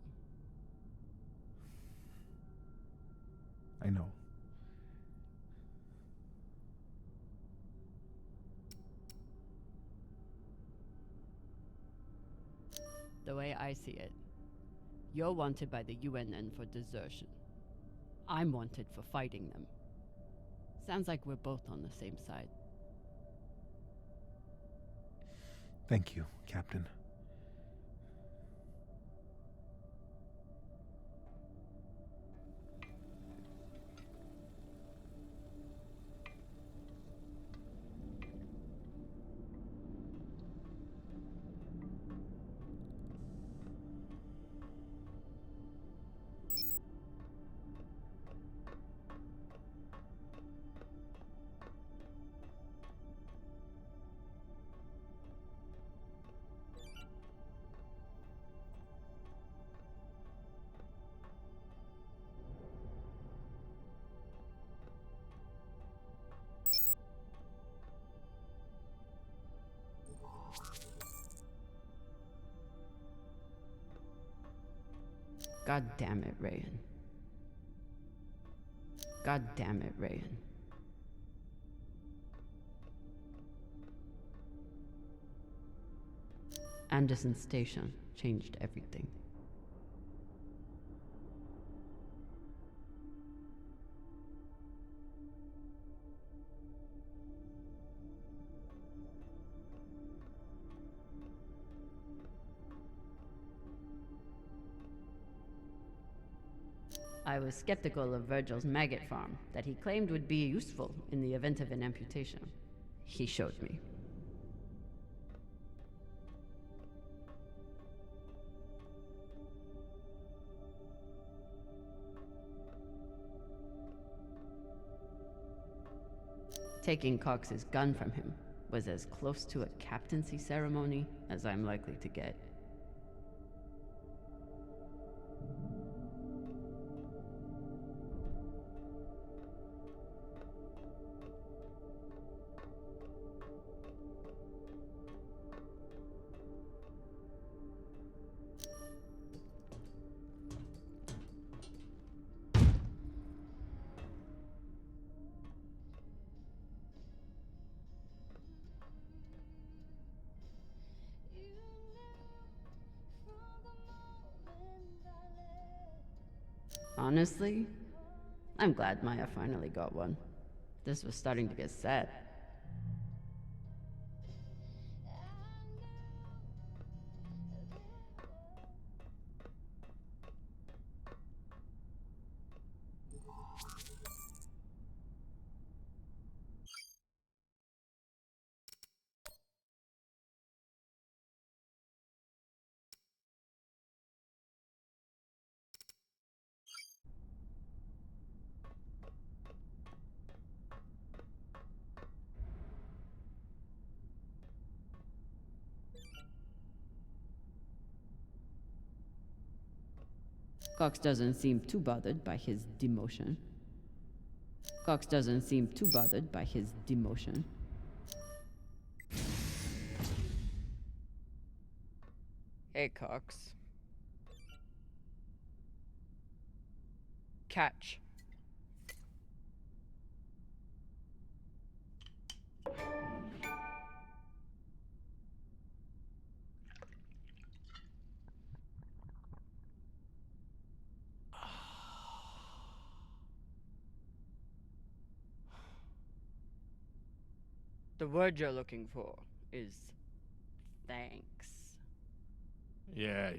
I know. The way I see it, you're wanted by the UNN for desertion. I'm wanted for fighting them. Sounds like we're both on the same side. Thank you, Captain. God damn it, Rayan. God damn it, Rayan. Anderson Station changed everything. I was skeptical of Virgil's maggot farm that he claimed would be useful in the event of an amputation. He showed me. Taking Cox's gun from him was as close to a captaincy ceremony as I'm likely to get. Honestly, I'm glad Maya finally got one. This was starting to get sad. Cox doesn't seem too bothered by his demotion. Cox doesn't seem too bothered by his demotion. Hey, Cox. Catch. The word you're looking for is thanks. Yeah.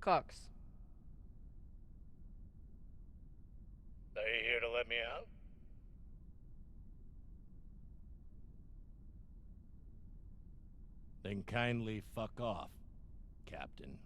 Cox. Are you here to let me out? Then kindly fuck off, Captain.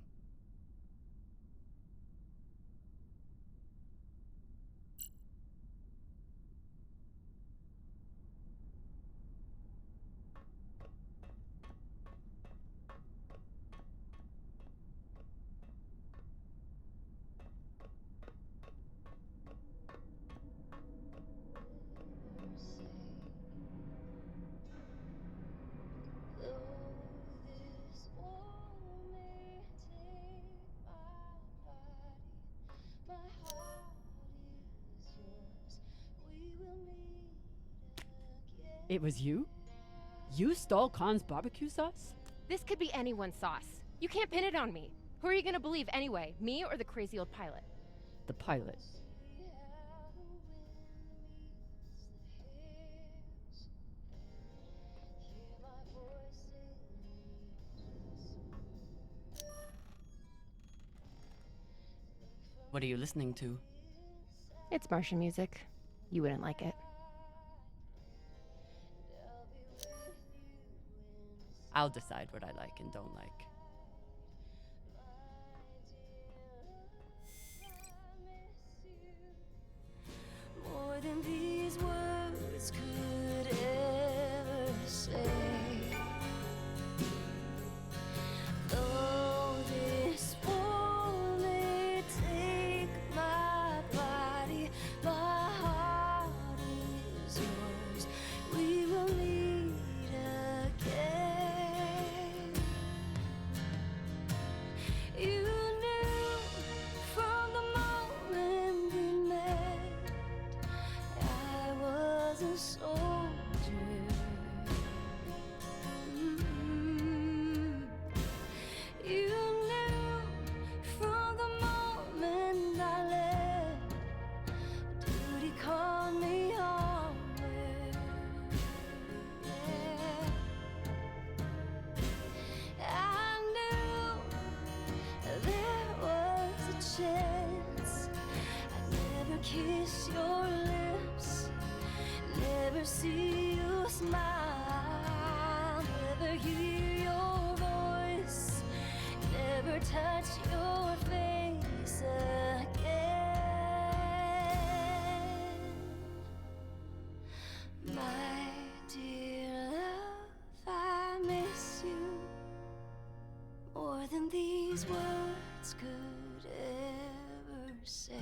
It was you? You stole Khan's barbecue sauce? This could be anyone's sauce. You can't pin it on me. Who are you gonna believe anyway? Me or the crazy old pilot? The pilot. What are you listening to? It's Martian music. You wouldn't like it. I'll decide what I like and don't like. More than these words could ever say. Though this war may take my body, chance. I never kiss your lips, never see you smile, never hear your voice, never touch your face again. My dear love, I miss you more than these words could ever say.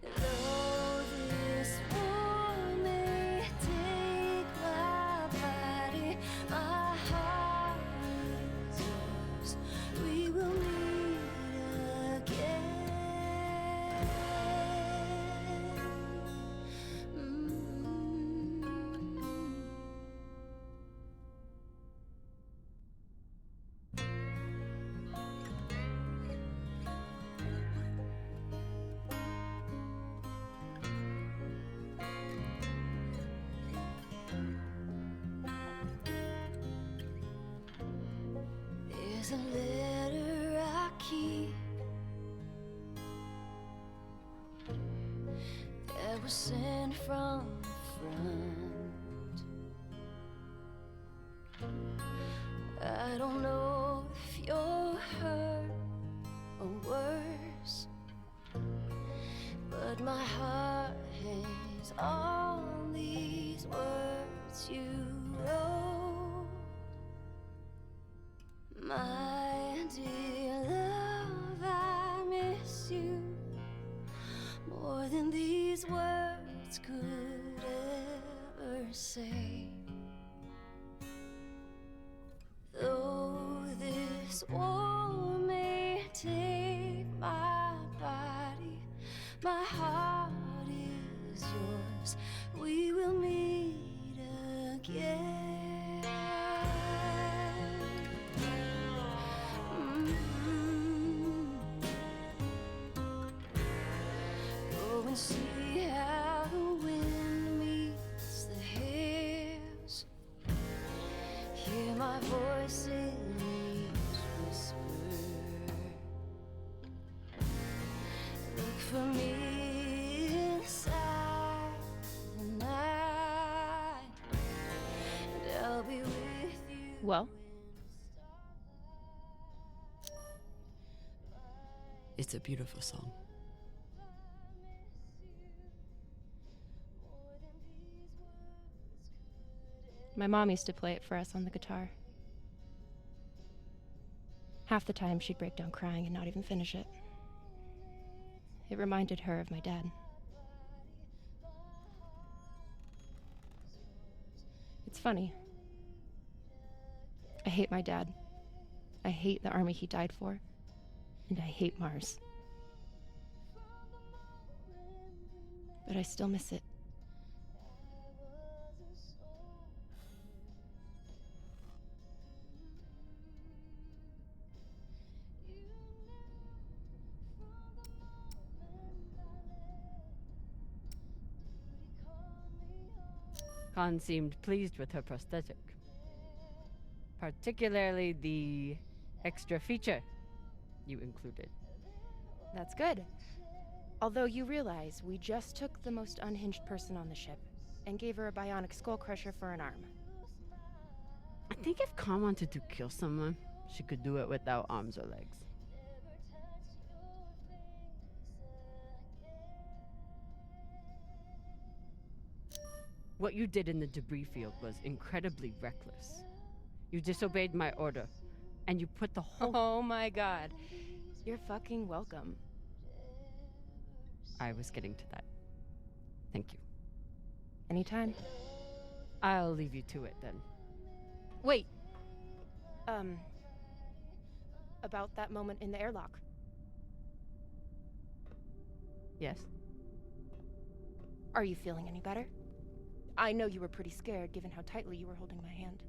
Though this war may take my body, my heart is yours. We will meet again. There's a letter I keep that was sent from the front. I don't know if you're hurt or worse, but my heart hangs on these words you wrote. My dear love, I miss you more than these words could ever say. Though this war may take my body, my heart is yours. We will meet again. Go and see how the wind meets the hills. Hear my voice in each whisper. Look for me inside the night, and I'll be with you. Well, It's a beautiful song. my mom used to play it for us on the guitar. Half the time she'd break down crying and not even finish it. It reminded her of my dad. It's funny. I hate my dad. I hate the army he died for. And I hate Mars. But I still miss it. Khan seemed pleased with her prosthetic. Particularly the extra feature you included. That's good. Although you realize we just took the most unhinged person on the ship and gave her a bionic skull crusher for an arm. I think if Khan wanted to kill someone, she could do it without arms or legs. What you did in the debris field was incredibly reckless. You disobeyed my order, and you put the whole— Oh my god. You're fucking welcome. I was getting to that. Thank you. Anytime. I'll leave you to it then. Wait. About that moment in the airlock. Yes? Are you feeling any better? I know you were pretty scared given how tightly you were holding my hand.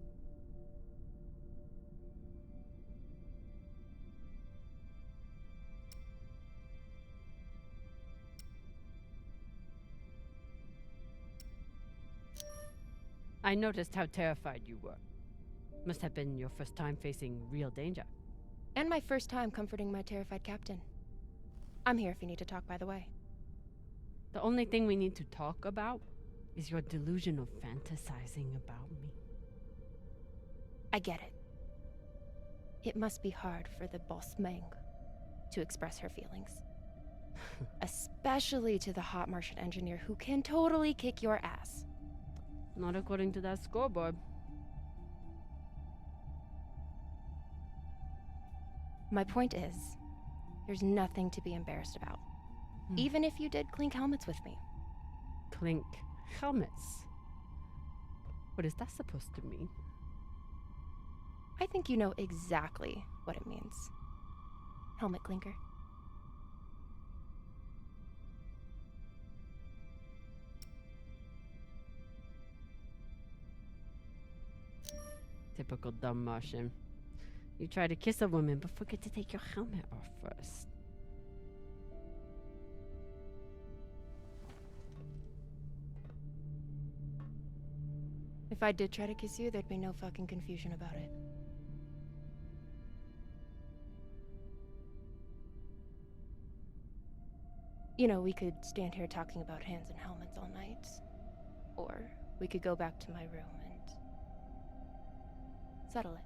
I noticed how terrified you were. Must have been your first time facing real danger. And my first time comforting my terrified captain. I'm here if you need to talk, by the way. The only thing we need to talk about is your delusion of fantasizing about me. I get it. It must be hard for the boss Meng to express her feelings. Especially to the hot Martian engineer who can totally kick your ass. Not according to that scoreboard. My point is, there's nothing to be embarrassed about. Even if you did clink helmets with me. Clink helmets? What is that supposed to mean? I think you know exactly what it means. Helmet clinker. Typical dumb Martian. You try to kiss a woman, but forget to take your helmet off first. If I did try to kiss you, there'd be no fucking confusion about it. You know, we could stand here talking about hands and helmets all night. Or we could go back to my room and settle it.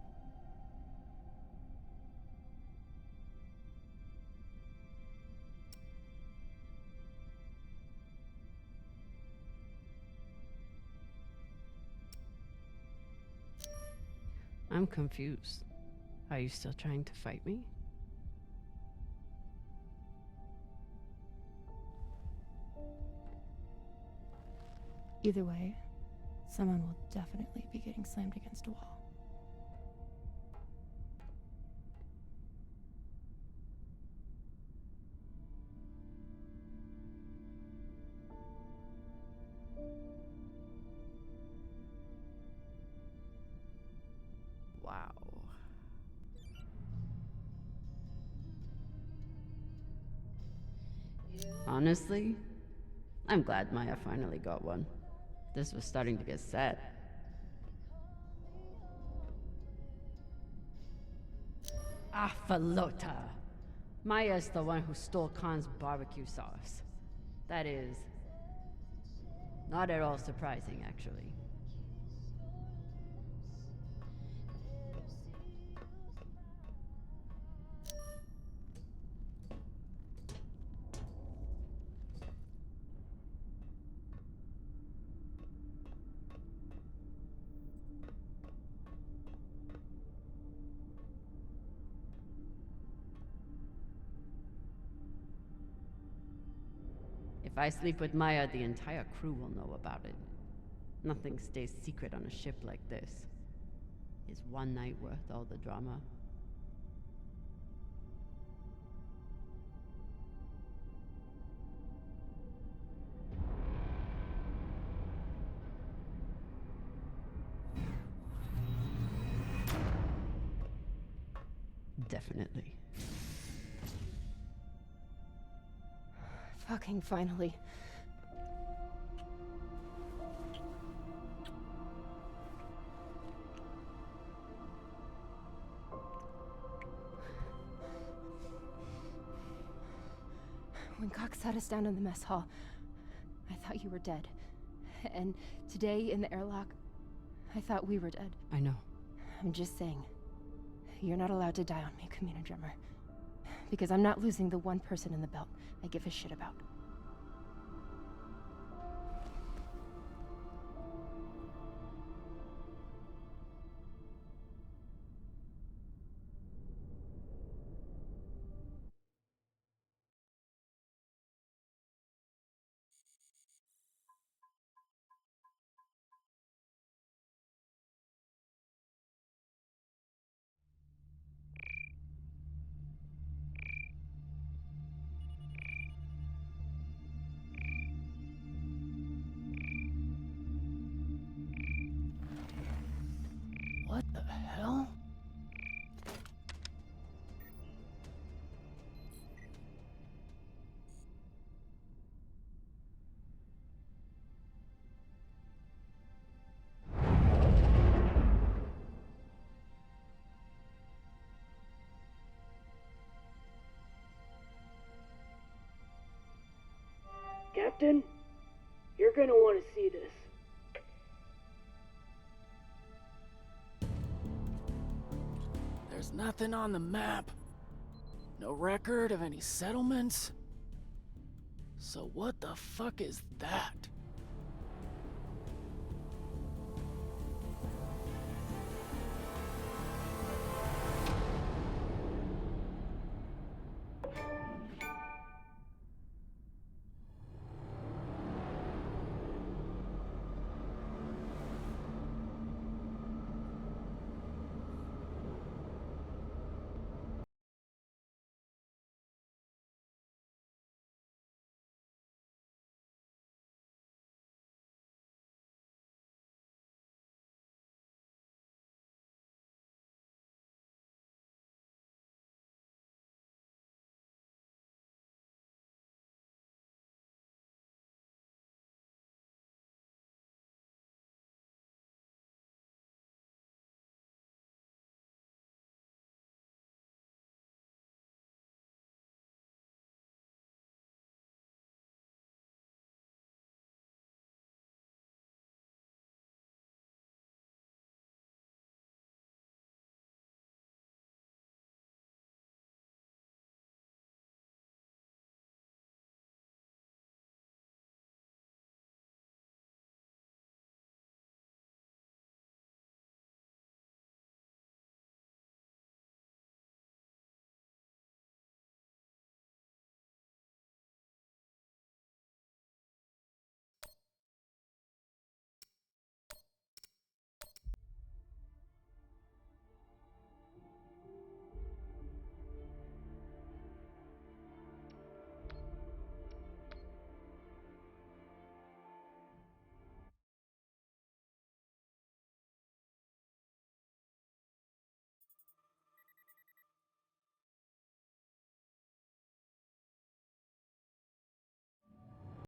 I'm confused. Are you still trying to fight me? Either way, someone will definitely be getting slammed against a wall. Wow. Honestly, I'm glad Maya finally got one. This was starting to get sad. Ah, Falota. Maya's the one who stole Khan's barbecue sauce. That is not at all surprising, actually. If I sleep with Maya, the entire crew will know about it. Nothing stays secret on a ship like this. Is one night worth all the drama? Definitely. Fucking finally. When Cox sat us down in the mess hall, I thought you were dead. And today in the airlock, I thought we were dead. I know. I'm just saying, you're not allowed to die on me, Camina Drummer. Because I'm not losing the one person in the belt I give a shit about. Captain, you're gonna want to see this. There's nothing on the map. No record of any settlements. So what the fuck is that?